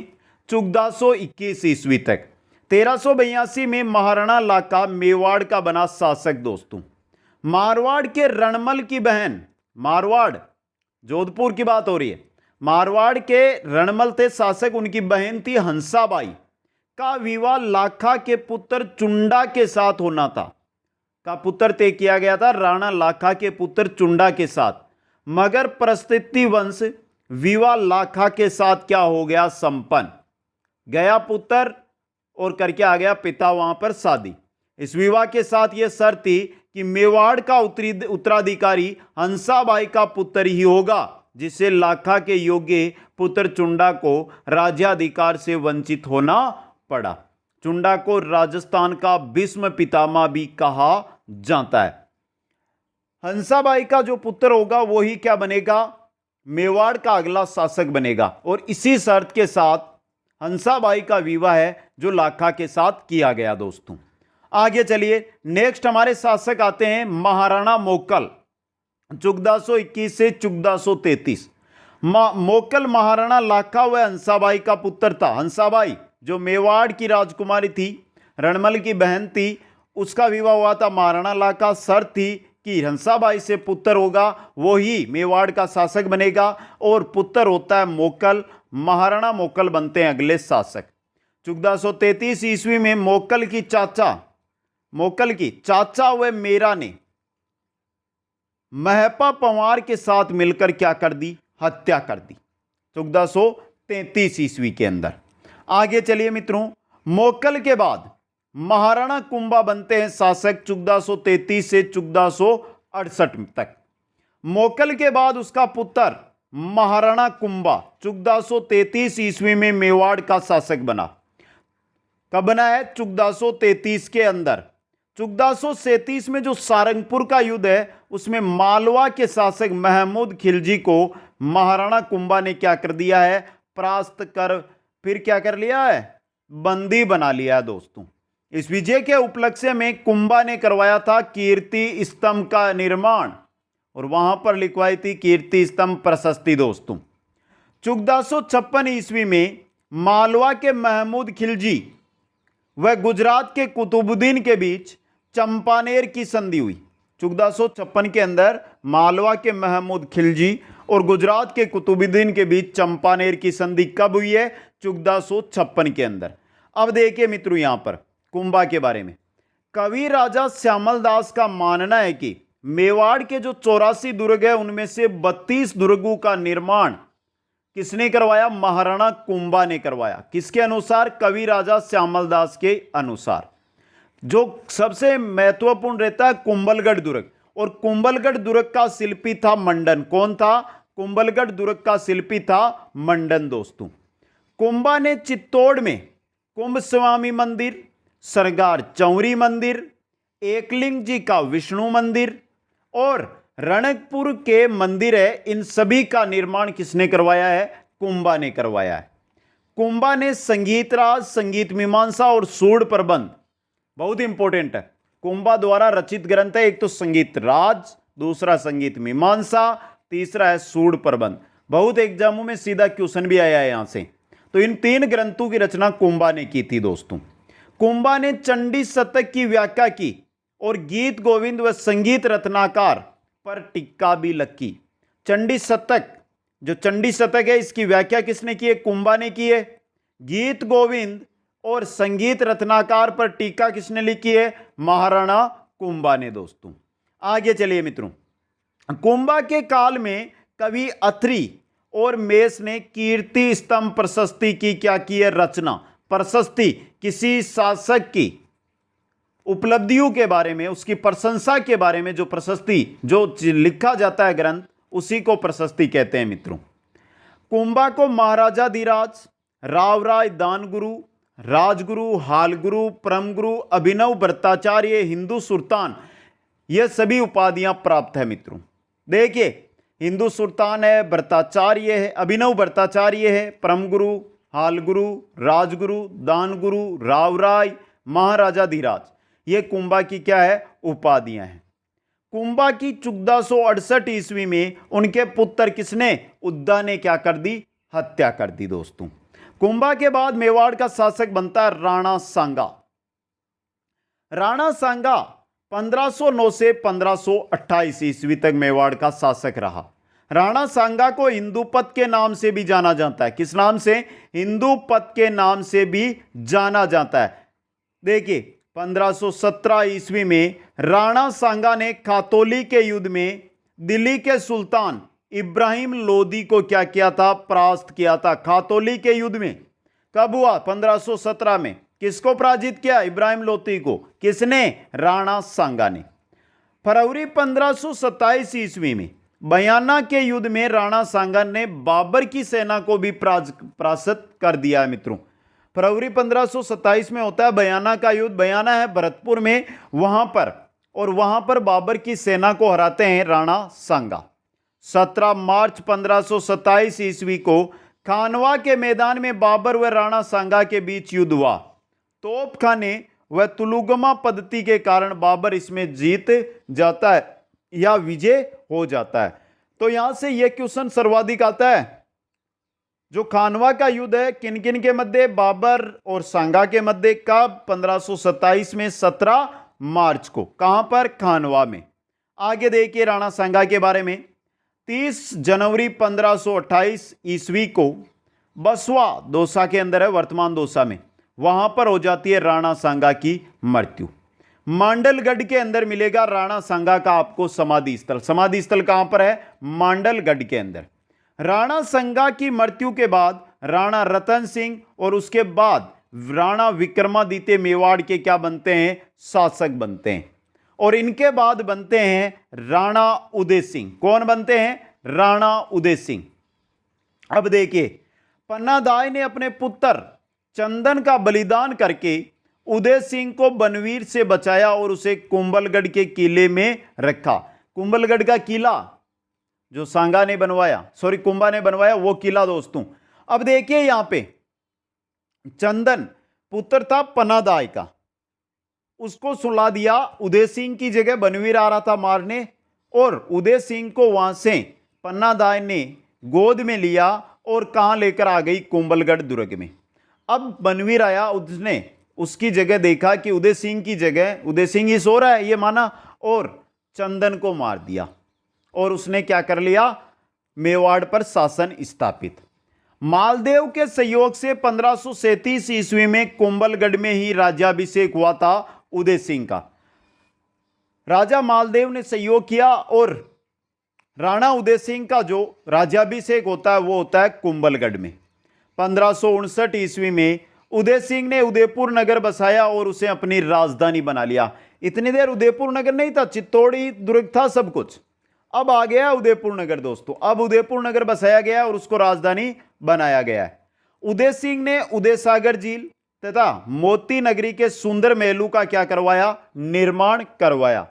1421 ईस्वी तक। 1382 में महाराणा लाखा मेवाड़ का बना शासक दोस्तों। मारवाड़ के रणमल की बहन, मारवाड़ जोधपुर की बात हो रही है, मारवाड़ के रणमल थे शासक, उनकी बहन थी हंसाबाई का विवाह लाखा के पुत्र चुंडा के साथ होना था। का पुत्र तय किया गया था राणा लाखा के पुत्र चुंडा के साथ, मगर परिस्थिति वंश विवाह लाखा के साथ क्या हो गया? संपन्न। गया पुत्र और करके आ गया पिता वहां पर शादी। इस विवाह के साथ यह शर्त थी कि मेवाड़ का उत्तराधिकारी हंसाबाई का पुत्र ही होगा, जिससे लाखा के योग्य पुत्र चुंडा को राज्याधिकार से वंचित होना पड़ा। चुंडा को राजस्थान का भीष्म पितामह भी कहा जाता है। हंसाबाई का जो पुत्र होगा वही क्या बनेगा? मेवाड़ का अगला शासक बनेगा। और इसी शर्त के साथ हंसाबाई का विवाह है जो लाखा के साथ किया गया दोस्तों। आगे चलिए, नेक्स्ट हमारे शासक आते हैं महाराणा मोक्कल। 1421 से 1433। मोक्कल महाराणा लाखा व हंसाबाई का पुत्र था। हंसाबाई जो मेवाड़ की राजकुमारी थी, रणमल की बहन थी, उसका विवाह हुआ था महाराणा लाखा। शर्त थी कि हंसाबाई से पुत्र होगा वही मेवाड़ का शासक बनेगा, और पुत्र होता है मोक्कल। महाराणा मोक्कल बनते हैं अगले शासक। 1433 ईस्वी में मोक्कल की चाचा व मेरा ने महपा पंवार के साथ मिलकर क्या कर दी? हत्या कर दी। 1433 ईस्वी के अंदर। आगे चलिए मित्रों, मोक्कल के बाद महाराणा कुंभा बनते हैं शासक 1433 से 1468 तक। मोकल के बाद उसका पुत्र महाराणा कुंभा 1433 ईस्वी में मेवाड़ का शासक बना। कब बना है? 1433 के अंदर। 1437 में जो सारंगपुर का युद्ध है उसमें मालवा के शासक महमूद खिलजी को महाराणा कुंभा ने क्या कर दिया है? परास्त कर फिर क्या कर लिया है? बंदी बना लिया है दोस्तों। इस विजय के उपलक्ष्य में कुंभा ने करवाया था कीर्ति स्तंभ का निर्माण और वहां पर लिखवाई थी कीर्ति स्तंभ प्रशस्ति दोस्तों। 1456 ईस्वी में मालवा के महमूद खिलजी व गुजरात के कुतुबुद्दीन के बीच चंपानेर की संधि हुई। 1456 के अंदर मालवा के महमूद खिलजी और गुजरात के कुतुबुद्दीन के बीच चंपानेर की संधि कब हुई है? 1456 के अंदर। अब देखिए मित्रों यहां पर कुंभा के बारे में कवि राजा श्यामल दास का मानना है कि मेवाड़ के जो 84 दुर्ग है उनमें से 32 दुर्गों का निर्माण किसने करवाया? महाराणा कुंभा ने करवाया। किसके अनुसार? कवि राजा श्यामल दास के अनुसार। जो सबसे महत्वपूर्ण रहता है कुंभलगढ़ दुर्ग, और कुंभलगढ़ दुर्ग का शिल्पी था मंडन। कौन था? कुंभलगढ़ दुर्ग का शिल्पी था मंडन दोस्तों। कुंभा ने चित्तौड़ में कुंभ स्वामी मंदिर, सरगार चौरी मंदिर, एकलिंग जी का विष्णु मंदिर और रणकपुर के मंदिर है, इन सभी का निर्माण किसने करवाया है? कुंभा ने करवाया है। कुंभा ने संगीत राज, संगीत मीमांसा और सूढ़ प्रबंध, बहुत इंपॉर्टेंट है, कुंभा द्वारा रचित ग्रंथ है। एक तो संगीत राज, दूसरा संगीत मीमांसा, तीसरा है सूढ़ प्रबंध। बहुत एग्जामों में सीधा क्वेश्चन भी आया है यहां से। तो इन 3 ग्रंथों की रचना कुंभा ने की थी दोस्तों। कुंभा ने चंडी शतक की व्याख्या की और गीत गोविंद व संगीत रत्नाकार पर टीका भी लिखी। चंडी शतक, जो चंडी शतक है इसकी व्याख्या किसने की है? कुंभा ने की है। गीत गोविंद और संगीत रत्नाकार पर टीका किसने लिखी है? महाराणा कुंभा ने दोस्तों। आगे चलिए मित्रों, कुंभा के काल में कवि अत्रि और मेष ने कीर्ति स्तंभ प्रशस्ति की क्या की है? रचना। प्रशस्ति किसी शासक की उपलब्धियों के बारे में, उसकी प्रशंसा के बारे में जो प्रशस्ति जो लिखा जाता है ग्रंथ, उसी को प्रशस्ति कहते हैं मित्रों। कुंभा को महाराजा धीराज, रावराय, दानगुरु, राजगुरु, हालगुरु, परमगुरु, अभिनव भट्टाचार्य, हिंदू सुल्तान, ये सभी उपाधियां प्राप्त है मित्रों। देखिए हिंदू सुल्तान है, भट्टाचार्य है, अभिनव भट्टाचार्य है, परमगुरु, हालगुरु, राजगुरु, दानगुरु, रावराय, महाराजा धीराज, ये कुंभा की क्या है? उपाधियां हैं। कुंभा की 1468 ईस्वी में उनके पुत्र किसने? उद्दा ने क्या कर दी? हत्या कर दी दोस्तों। कुंभा के बाद मेवाड़ का शासक बनता है राणा सांगा। राणा सांगा 1509 से 1528 ईस्वी तक मेवाड़ का शासक रहा। राणा सांगा को हिंदूपत के नाम से भी जाना जाता है। किस नाम से? हिंदूपत के नाम से भी जाना जाता है। देखिए 1517 ईस्वी में राणा सांगा ने खातौली के युद्ध में दिल्ली के सुल्तान इब्राहिम लोदी को क्या किया था? परास्त किया था। खातौली के युद्ध में कब हुआ? 1517 में। किसको पराजित किया? इब्राहिम लोदी को। किसने? राणा सांगा ने। फरवरी 1527 ईस्वी में बयाना के युद्ध में राणा सांगा ने बाबर की सेना को भी परास्त कर दिया है मित्रों। फरवरी 1527 में होता है बयाना का युद्ध। बयाना है भरतपुर में, वहां पर, और वहां पर बाबर की सेना को हराते हैं राणा सांगा। 17 मार्च 1527 ईस्वी को खानवा के मैदान में बाबर व राणा सांगा के बीच युद्ध हुआ। तोपखाने व तुलुगमा पद्धति के कारण बाबर इसमें जीत जाता है या विजय हो जाता है। तो यहां से यह क्वेश्चन सर्वाधिक आता है, जो खानवा का युद्ध है किन किन के मध्य? बाबर और सांगा के मध्य। कब? 1527 में 17 मार्च को। कहां पर? खानवा में। आगे देखिए राणा सांगा के बारे में। 30 जनवरी 1528 ईस्वी को बसवा, दौसा के अंदर है, वर्तमान दौसा में, वहां पर हो जाती है राणा सांगा की मृत्यु। मांडलगढ़ के अंदर मिलेगा राणा सांगा का आपको समाधि स्थल। समाधि स्थल कहां पर है? मांडलगढ़ के अंदर। राणा सांगा की मृत्यु के बाद राणा रतन सिंह और उसके बाद राणा विक्रमादित्य मेवाड़ के क्या बनते हैं, शासक बनते हैं। और इनके बाद बनते हैं राणा उदय सिंह। कौन बनते हैं, राणा उदय सिंह। अब देखिए, पन्नादाई ने अपने पुत्र चंदन का बलिदान करके उदय सिंह को बनवीर से बचाया और उसे कुंभलगढ़ के किले में रखा। कुंभलगढ़ का किला जो सांगा ने बनवाया, सॉरी कुंभा ने बनवाया, वो किला दोस्तों। अब देखिए यहां पे चंदन पुत्र था पन्नादाई का, उसको सुला दिया। उदय सिंह की जगह बनवीर आ रहा था मारने, और उदय सिंह को वहां से पन्नादाई ने गोद में लिया और कहां लेकर आ गई, कुंभलगढ़ दुर्ग में। अब बनवीर आया, उसने उसकी जगह देखा कि उदय सिंह की जगह उदय सिंह ही सो रहा है, ये माना, और चंदन को मार दिया। और उसने क्या कर लिया, मेवाड़ पर शासन स्थापित। मालदेव के सहयोग से 1537 ईस्वी में कुंभलगढ़ में ही राज्याभिषेक हुआ था उदय सिंह का। राजा मालदेव ने सहयोग किया और राणा उदय सिंह का जो राज्याभिषेक होता है वो होता है कुंभलगढ़ में। 1559 ईस्वी में उदय सिंह ने उदयपुर नगर बसाया और उसे अपनी राजधानी बना लिया। इतनी देर उदयपुर नगर नहीं था, चित्तौड़ी दुर्ग था, सब कुछ। अब आ गया उदयपुर नगर दोस्तों। अब उदयपुर नगर बसाया गया और उसको राजधानी बनाया गया है। उदय सिंह ने उदय सागर झील तथा मोती नगरी के सुंदर महलों का क्या करवाया, निर्माण करवाया।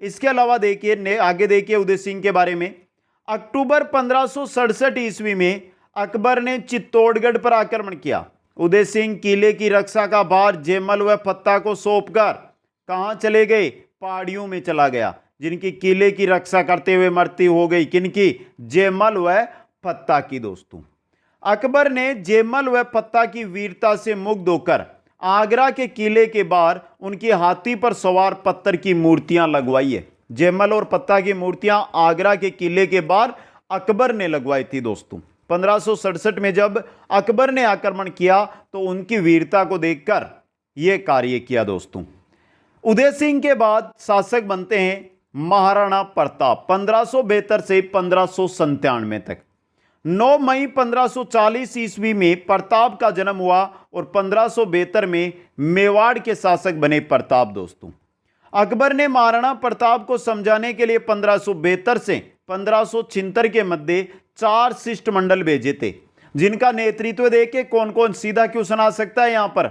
इसके अलावा देखिए, आगे देखिए उदय सिंह के बारे में। अक्टूबर 1567 ईस्वी में अकबर ने चित्तौड़गढ़ पर आक्रमण किया। उदय सिंह किले की रक्षा का भार जयमल व फत्ता को सौंपकर कहां चले गए, पहाड़ियों में चला गया। जिनकी किले की रक्षा करते हुए मृत्यु हो गई, किनकी, जयमल व फत्ता की दोस्तों। अकबर ने जयमल व फत्ता की वीरता से मुग्ध होकर आगरा के किले के बाहर उनकी हाथी पर सवार पत्थर की मूर्तियां लगवाई है। जयमल और फत्ता की मूर्तियां आगरा के किले के बाहर अकबर ने लगवाई थी दोस्तों। 1567 में जब अकबर ने आक्रमण किया तो उनकी वीरता को देखकर यह कार्य किया दोस्तों। उदय सिंह के बाद शासक बनते हैं महाराणा प्रताप, 1572 से 1597 तक। 9 मई 1540 ईस्वी में प्रताप का जन्म हुआ और 1572 में मेवाड़ के शासक बने प्रताप दोस्तों। अकबर ने महाराणा प्रताप को समझाने के लिए 1572 से 1576 के मध्य 4 शिष्टमंडल भेजे थे, जिनका नेतृत्व देके कौन कौन सीधा क्वेश्चन आ सकता है यहां पर।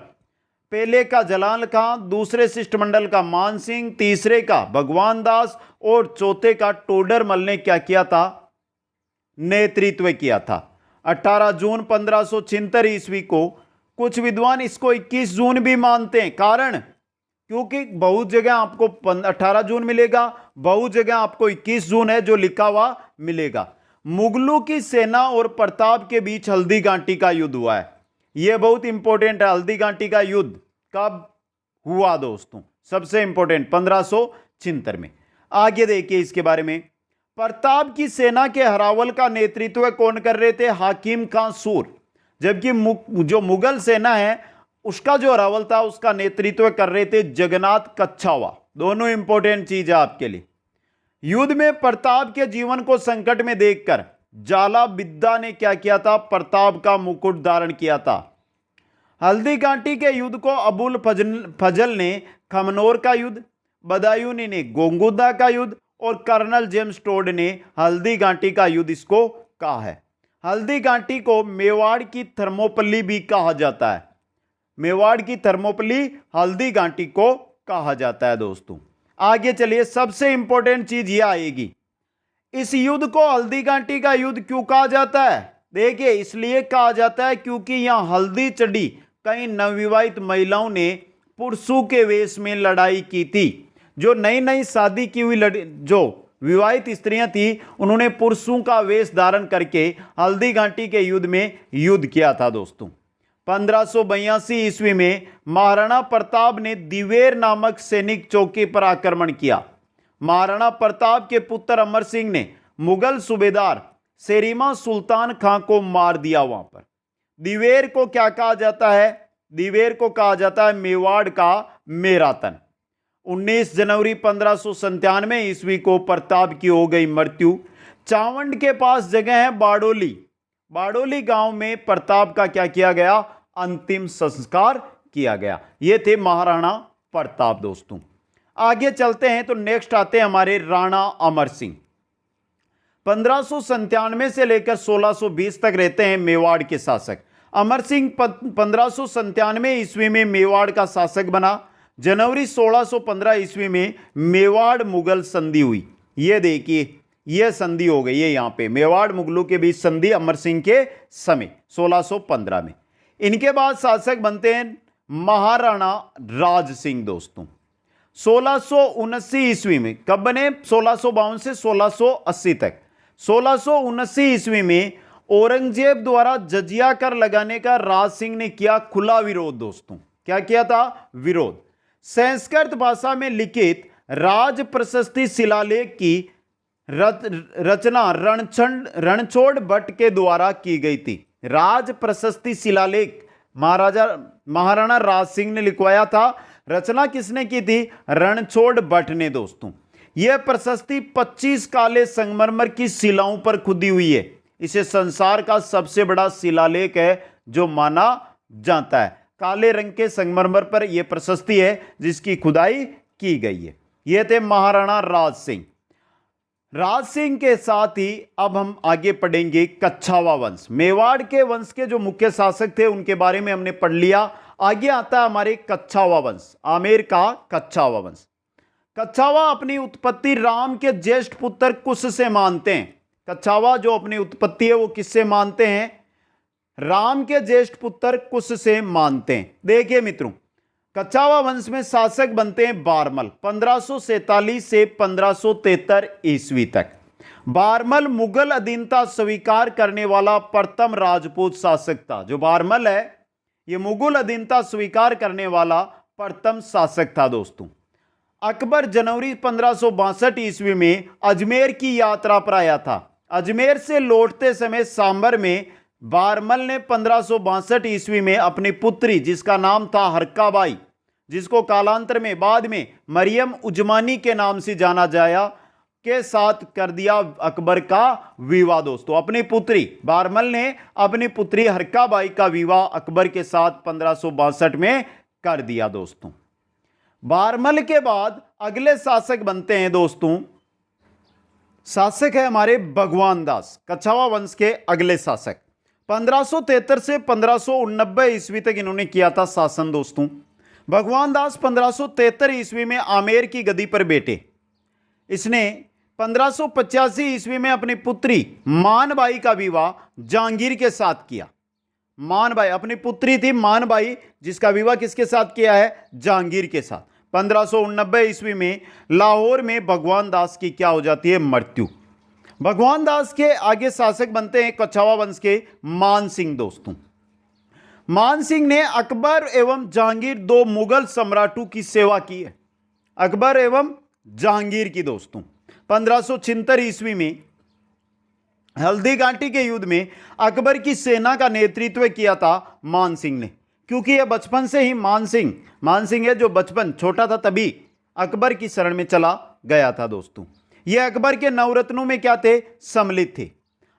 पहले का जलाल खां, दूसरे शिष्टमंडल का मान सिंह, तीसरे का भगवान दास और चौथे का टोडरमल ने क्या किया था, नेतृत्व किया था। 18 जून 1576 ईस्वी को, कुछ विद्वान इसको 21 जून भी मानते हैं, कारण क्योंकि बहुत जगह आपको 18 जून मिलेगा, बहुत जगह आपको 21 जून है जो लिखा हुआ मिलेगा। मुगलों की सेना और प्रताप के बीच हल्दी घाटी का युद्ध हुआ है। यह बहुत इंपॉर्टेंट है। हल्दी घाटी का युद्ध कब हुआ दोस्तों, सबसे इंपॉर्टेंट 1576 में। आगे देखिए इसके बारे में। प्रताप की सेना के हरावल का नेतृत्व कौन कर रहे थे, हाकिम खां सूर। जबकि जो मुगल सेना है उसका जो हरावल था उसका नेतृत्व कर रहे थे जगन्नाथ कच्छावा। दोनों इंपॉर्टेंट चीज है आपके लिए। युद्ध में प्रताप के जीवन को संकट में देखकर जाला बिद्दा ने क्या किया था, प्रताप का मुकुट धारण किया था। हल्दी घाटी के युद्ध को अबुल फजल ने खमनोर का युद्ध, बदायूनी ने गोंगुदा का युद्ध और कर्नल जेम्स टोड ने हल्दी घाटी का युद्ध इसको कहा है। हल्दी घाटी को मेवाड़ की थर्मोपल्ली भी कहा जाता है। मेवाड़ की थर्मोपल्ली हल्दी घाटी को कहा जाता है दोस्तों। आगे चलिए, सबसे इंपॉर्टेंट चीज यह आएगी, इस युद्ध को हल्दी घाटी का युद्ध क्यों कहा जाता है। देखिए, इसलिए कहा जाता है क्योंकि यहां हल्दी चढ़ी कई नवविवाहित महिलाओं ने पुरुषों के वेश में लड़ाई की थी। जो नई नई शादी की हुई जो विवाहित स्त्रियां थी उन्होंने पुरुषों का वेश धारण करके हल्दी घाटी के युद्ध में युद्ध किया था दोस्तों। 1582 ईस्वी में महाराणा प्रताप ने दिवेर नामक सैनिक चौकी पर आक्रमण किया। महाराणा प्रताप के पुत्र अमर सिंह ने मुगल सूबेदार शेरिमा सुल्तान खां को मार दिया। वहां पर दिवेर को क्या कहा जाता है, दिवेर को कहा जाता है मेवाड़ का मेरातन। 19 जनवरी 1597 ईस्वी को प्रताप की हो गई मृत्यु। चावंड के पास जगह है बाडोली। बाडोली गांव में प्रताप का क्या किया गया, अंतिम संस्कार किया गया। ये थे महाराणा प्रताप दोस्तों। आगे चलते हैं तो नेक्स्ट आते हैं हमारे राणा अमर सिंह। 1597 से लेकर 1620 तक रहते हैं मेवाड़ के शासक। अमर सिंह 1597 ईस्वी में मेवाड़ का शासक बना। जनवरी 1615 ईस्वी में मेवाड़ मुगल संधि हुई। ये देखिए, ये संधि हो गई है यहां पे, मेवाड़ मुगलों के बीच संधि अमर सिंह के समय 1615 में। इनके बाद शासक बनते हैं महाराणा राज सिंह दोस्तों। 1679 ईस्वी में, कब बने? 1652 से 1680 तक। 1679 ईस्वी में औरंगजेब द्वारा जजिया कर लगाने का राज सिंह ने किया खुला विरोध दोस्तों। क्या किया था? विरोध। संस्कृत भाषा में लिखित राज प्रशस्ति शिलालेख की रचना रणछोड़ भट्ट के द्वारा की गई थी। राज प्रशस्ति शिलालेख महाराणा राज सिंह ने लिखवाया था। रचना किसने की थी? रणछोड़ भट्ट ने दोस्तों। यह प्रशस्ति 25 काले संगमरमर की शिलाओं पर खुदी हुई है। इसे संसार का सबसे बड़ा शिलालेख है जो माना जाता है। काले रंग के संगमरमर पर यह प्रशस्ति है जिसकी खुदाई की गई है। यह थे महाराणा राज सिंह। राज सिंह के साथ ही अब हम आगे पढ़ेंगे कच्छावा वंश। मेवाड़ के वंश के जो मुख्य शासक थे उनके बारे में हमने पढ़ लिया। आगे आता है हमारे कच्छावा वंश, आमेर का कच्छावा वंश। कच्छावा अपनी उत्पत्ति राम के ज्येष्ठ पुत्र कुश से मानते हैं। कच्छावा जो अपनी उत्पत्ति है वो किससे मानते हैं? राम के ज्येष्ठ पुत्र कुश से मानते हैं। देखिए मित्रों, कच्छावा वंश में शासक बनते हैं बारमल 1547 से 1573 ईस्वी तक। बारमल मुगल अधीनता स्वीकार करने वाला प्रथम राजपूत शासक था। जो बारमल है यह मुगल अधीनता स्वीकार करने वाला प्रथम शासक था दोस्तों। अकबर जनवरी 1562 ईस्वी में अजमेर की यात्रा पर आया था। अजमेर से लौटते समय सांबर में बारमल ने 1562 ईस्वी में अपनी पुत्री जिसका नाम था हरकाबाई, जिसको कालांतर में बाद में मरियम उजमानी के नाम से जाना जाया, के साथ कर दिया अकबर का विवाह दोस्तों। अपनी पुत्री बारमल ने अपनी पुत्री हरकाबाई का विवाह अकबर के साथ 1562 में कर दिया दोस्तों। बारमल के बाद अगले शासक बनते हैं दोस्तों, शासक है हमारे भगवान दास। कच्छावा वंश के अगले शासक 1573 से 1589 ईस्वी तक इन्होंने किया था शासन दोस्तों। भगवान दास 1573 ईस्वी में आमेर की गद्दी पर बैठे। इसने 1585 ईस्वी में अपनी पुत्री मानबाई का विवाह जहांगीर के साथ किया। मानबाई अपनी पुत्री थी मानबाई, जिसका विवाह किसके साथ किया है? जहांगीर के साथ। 1589 ईस्वी में लाहौर में भगवान दास की क्या हो जाती है? मृत्यु। भगवान दास के आगे शासक बनते हैं कच्छावा वंश के मान सिंह दोस्तों। मान सिंह ने अकबर एवं जहांगीर दो मुगल सम्राटों की सेवा की है। अकबर एवं जहांगीर की दोस्तों। 1576 ईस्वी में हल्दी घाटी के युद्ध में अकबर की सेना का नेतृत्व किया था मान सिंह ने। क्योंकि यह बचपन से ही मान सिंह है जो बचपन छोटा था तभी अकबर की शरण में चला गया था दोस्तों। यह अकबर के नवरत्नों में क्या थे? सम्मिलित थे।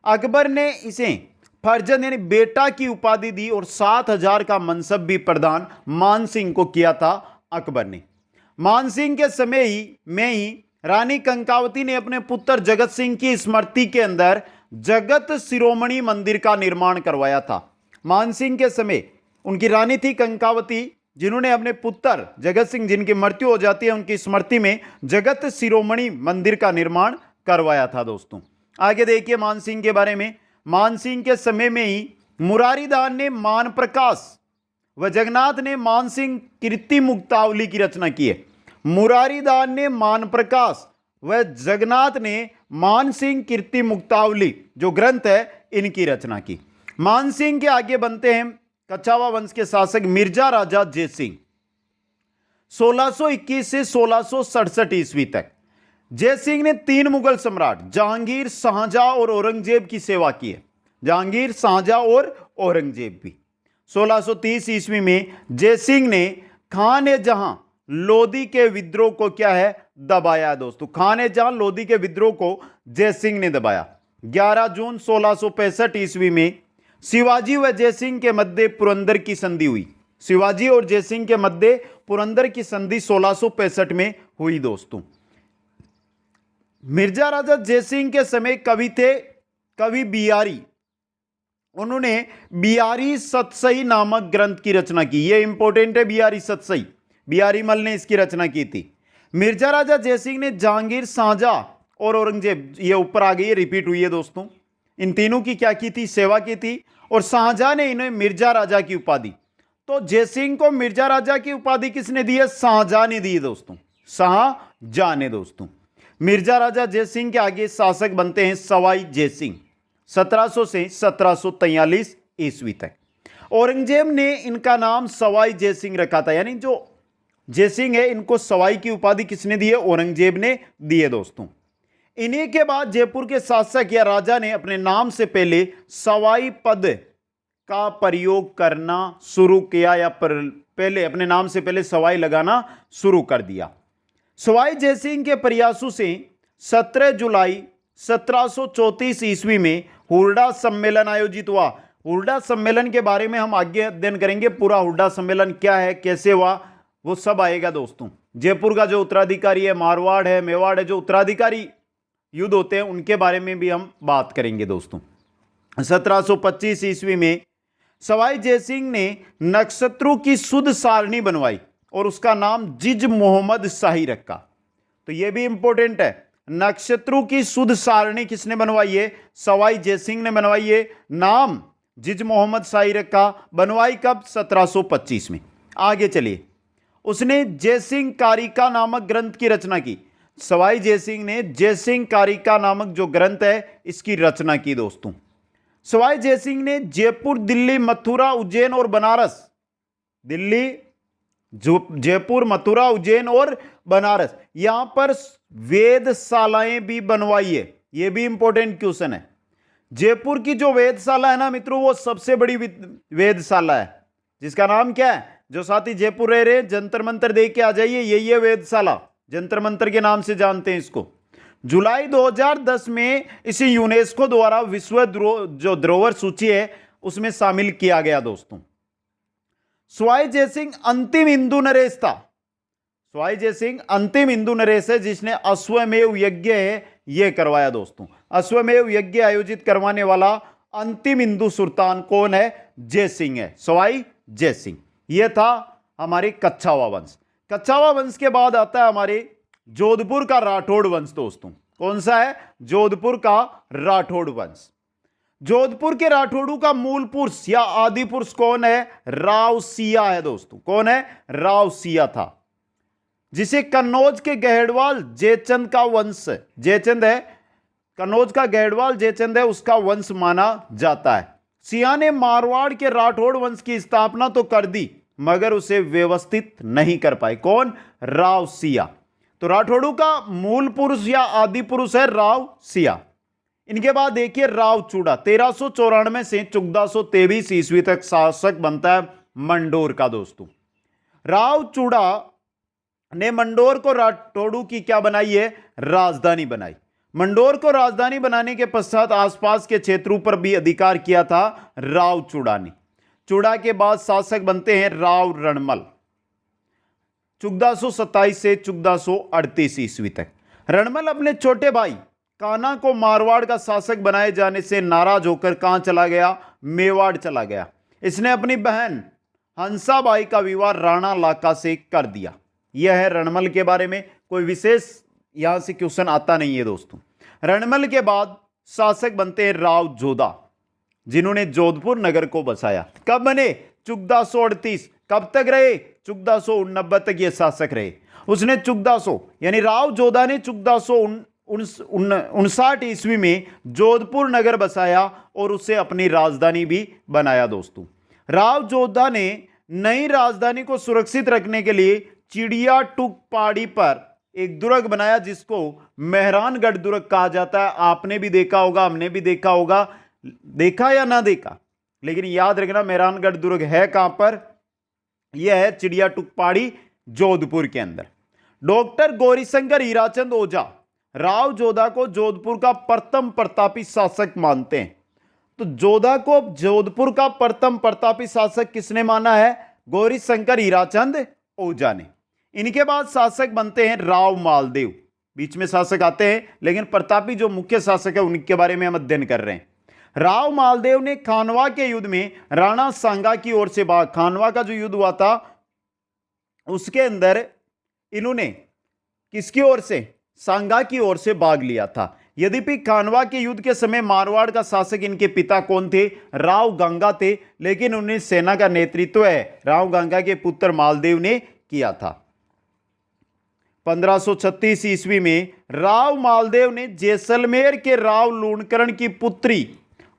अकबर ने इसे फर्जंद यानी बेटा की उपाधि दी और 7000 का मनसब भी प्रदान मान सिंह को किया था अकबर ने। मान सिंह के समय में ही रानी कंकावती ने अपने पुत्र जगत सिंह की स्मृति के अंदर जगत शिरोमणि मंदिर का निर्माण करवाया था। मान सिंह के समय उनकी रानी थी कंकावती, जिन्होंने अपने पुत्र जगत सिंह, जिनकी मृत्यु हो जाती है, उनकी स्मृति में जगत शिरोमणि मंदिर का निर्माण करवाया था दोस्तों। आगे देखिए मान सिंह के बारे में। मान सिंह के समय में ही मुरारीदान ने मान प्रकाश व जगन्नाथ ने मान सिंह कीर्ति मुक्तावली की रचना की है। मुरारीदान ने मान प्रकाश व जगन्नाथ ने मान सिंह कीर्ति मुक्तावली जो ग्रंथ है इनकी रचना की। मान सिंह के आगे बनते हैं कच्छावा वंश के शासक मिर्जा राजा जय सिंह 1621 से 1667 ईस्वी तक। जय सिंह ने 3 मुगल सम्राट जहांगीर, शाहजहां और औरंगजेब की सेवा की है। जहांगीर, शाहजहां और औरंगजेब भी। 1630 ईस्वी में जय सिंह ने खान जहां लोधी के विद्रोह को क्या है? दबाया दोस्तों। खान जहां लोधी के विद्रोह को जय सिंह ने दबाया। 11 जून 1665 ईस्वी में शिवाजी व जयसिंह के मध्य पुरंदर की संधि हुई। शिवाजी और जयसिंह के मध्य पुरंदर की संधि 1665 में हुई दोस्तों। मिर्जा राजा जयसिंह के समय कवि थे कवि बिहारी। उन्होंने बिहारी सतसई नामक ग्रंथ की रचना की। यह इंपॉर्टेंट है, बिहारी सतसई, बिहारी मल ने इसकी रचना की थी। मिर्जा राजा जयसिंह ने जहांगीर, शाहजहां और औरंगजेब, ये ऊपर आ गई है, रिपीट हुई है दोस्तों, इन तीनों की क्या की थी, सेवा की थी। और शाहजहां ने इन्हें मिर्जा राजा की उपाधि। तो जयसिंह को मिर्जा राजा की उपाधि किसने दी है? शाहजहां ने दी है दोस्तों, शाहजहां ने दोस्तों। मिर्जा राजा जयसिंह के आगे शासक बनते हैं सवाई जयसिंह, 1700 से 1743 ईस्वी तक। औरंगजेब ने इनका नाम सवाई जयसिंह रखा था, यानी जो जयसिंह है इनको सवाई की उपाधि किसने दी है? औरंगजेब ने दी है दोस्तों। इन्हीं के बाद जयपुर के शासक या राजा ने अपने नाम से पहले सवाई पद का प्रयोग करना शुरू किया, या पहले अपने नाम से पहले सवाई लगाना शुरू कर दिया। सवाई जयसिंह के प्रयासों से 17 जुलाई 1734 ईस्वी में हुरडा सम्मेलन आयोजित हुआ। हुरडा सम्मेलन के बारे में हम आगे अध्ययन करेंगे, पूरा हुरडा सम्मेलन क्या है, कैसे हुआ, वो सब आएगा दोस्तों। जयपुर का जो उत्तराधिकारी है, मारवाड़ है, मेवाड़ है, जो उत्तराधिकारी युद्ध होते हैं उनके बारे में भी हम बात करेंगे दोस्तों। 1725 ईस्वी में सवाई जयसिंह ने नक्षत्रों की शुद्ध सारणी बनवाई और उसका नाम जिज मोहम्मद शाही रखा। तो यह भी इंपॉर्टेंट है, नक्षत्रों की शुद्ध सारणी किसने बनवाई है? सवाई जयसिंह ने बनवाई है, नाम जिज मोहम्मद शाही रखा। बनवाई कब? 1725 में। आगे चलिए, उसने जयसिंह कारिका नामक ग्रंथ की रचना की। सवाई जयसिंह ने जयसिंह कारिका नामक जो ग्रंथ है इसकी रचना की दोस्तों। सवाई जयसिंह ने जयपुर, दिल्ली, मथुरा, उज्जैन और बनारस, दिल्ली, जयपुर, मथुरा, उज्जैन और बनारस, यहां पर वेदशालाएं भी बनवाई है। यह भी इंपॉर्टेंट क्वेश्चन है। जयपुर की जो वेदशाला है ना मित्रों, वो सबसे बड़ी वेदशाला है, जिसका नाम क्या है? जो साथी जयपुर रह रहे जंतर मंतर देख के आ जाइए, यही है वेदशाला, जंतर मंतर के नाम से जानते हैं इसको। जुलाई 2010 में इसे यूनेस्को द्वारा विश्व जो धरोहर सूची है उसमें शामिल किया गया दोस्तों। सवाई जयसिंह अंतिम हिंदू नरेश था। सवाई जयसिंह अंतिम हिंदू नरेश है जिसने अश्वमेव यज्ञ है यह करवाया दोस्तों। अश्वमेव यज्ञ आयोजित करवाने वाला अंतिम हिंदू सुल्तान कौन है? जयसिंह है, सवाई जयसिंह। यह था हमारे कच्छावा वंश। कच्छावा वंश के बाद आता है हमारे जोधपुर का राठौड़ वंश दोस्तों। कौन सा है? जोधपुर का राठौड़ वंश। जोधपुर के राठौड़ों का मूल पुरुष या आदि पुरुष कौन है? राव सिया है दोस्तों। कौन है? राव सिया था, जिसे कन्नौज के गहड़वाल जयचंद का वंश, जयचंद है, कन्नौज का गहड़वाल जयचंद है, उसका वंश माना जाता है। सिया ने मारवाड़ के राठौड़ वंश की स्थापना तो कर दी मगर उसे व्यवस्थित नहीं कर पाए। कौन? राव सिया। तो राठौड़ों का मूल पुरुष या आदि पुरुष है राव सिया। इनके बाद देखिए राव चूड़ा 1394 से 1423 ईस्वी तक शासक बनता है मंडोर का दोस्तों। राव चूड़ा ने मंडोर को राठौड़ों की क्या बनाई है? राजधानी बनाई। मंडोर को राजधानी बनाने के पश्चात आसपास के क्षेत्रों पर भी अधिकार किया था राव चूड़ा ने। चूड़ा के बाद शासक बनते हैं राव रणमल 1427 से 1438 ईस्वी तक। रणमल अपने छोटे भाई कान्हा को मारवाड़ का शासक बनाए जाने से नाराज होकर कहां चला गया? मेवाड़ चला गया। इसने अपनी बहन हंसाबाई का विवाह राणा लाका से कर दिया। यह है रणमल के बारे में। कोई विशेष यहां से क्वेश्चन आता नहीं है दोस्तों। रणमल के बाद शासक बनते हैं राव जोधा, जिन्होंने जोधपुर नगर को बसाया। कब बने? 1438। कब तक रहे? 1489 तक ये शासक रहे। उसने 1400 यानी राव जोधा ने 1459 ईस्वी में जोधपुर नगर बसाया और उसे अपनी राजधानी भी बनाया दोस्तों। राव जोधा ने नई राजधानी को सुरक्षित रखने के लिए चिड़िया टुक पहाड़ी पर एक दुर्ग बनाया जिसको मेहरानगढ़ दुर्ग कहा जाता है। आपने भी देखा होगा, हमने भी देखा होगा, देखा या ना देखा, लेकिन याद रखना मेहरानगढ़ दुर्ग है कहां पर? यह है चिड़िया टुक पहाड़ी, जोधपुर के अंदर। डॉक्टर गौरीशंकर हीराचंद ओझा राव जोधा को जोधपुर का प्रथम प्रतापी शासक मानते हैं। तो जोधा को जोधपुर का प्रथम प्रतापी शासक किसने माना है? गौरी शंकर हीराचंद ओझा ने। इनके बाद शासक बनते हैं राव मालदेव। बीच में शासक आते हैं, लेकिन प्रतापी जो मुख्य शासक है उनके बारे में हम अध्ययन कर रहे हैं। राव मालदेव ने खानवा के युद्ध में राणा सांगा की ओर से भाग, खानवा का जो युद्ध हुआ था उसके अंदर इन्होंने किसकी ओर से? सांगा की ओर से भाग लिया था। यद्यपि खानवा के युद्ध के समय मारवाड़ का शासक इनके पिता कौन थे? राव गंगा थे, लेकिन उन्हें सेना का नेतृत्व है राव गंगा के पुत्र मालदेव ने किया था। 1536 ईस्वी में राव मालदेव ने जैसलमेर के राव लूणकरण की पुत्री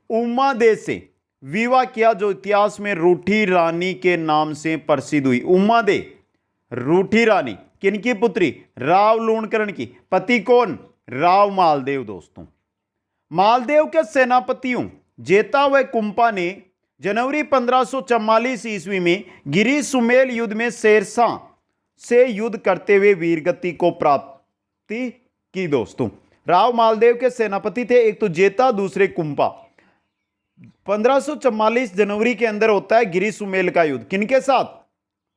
उमा दे से विवाह किया, जो इतिहास में रूठी रानी के नाम से प्रसिद्ध हुई। उमा दे, रूठी रानी, किनकी पुत्री? राव लूणकरण की। पति कौन? राव मालदेव। दोस्तों, मालदेव के सेनापतियों जेता व कुंपा ने जनवरी 1544 ईस्वी में गिरी सुमेल युद्ध में शेरशाह से युद्ध करते हुए वीरगति को प्राप्ति की। दोस्तों, राव मालदेव के सेनापति थे, एक तो जेता, दूसरे कुंपा। 1544 जनवरी के अंदर होता है गिरी सुमेल का युद्ध। किनके साथ?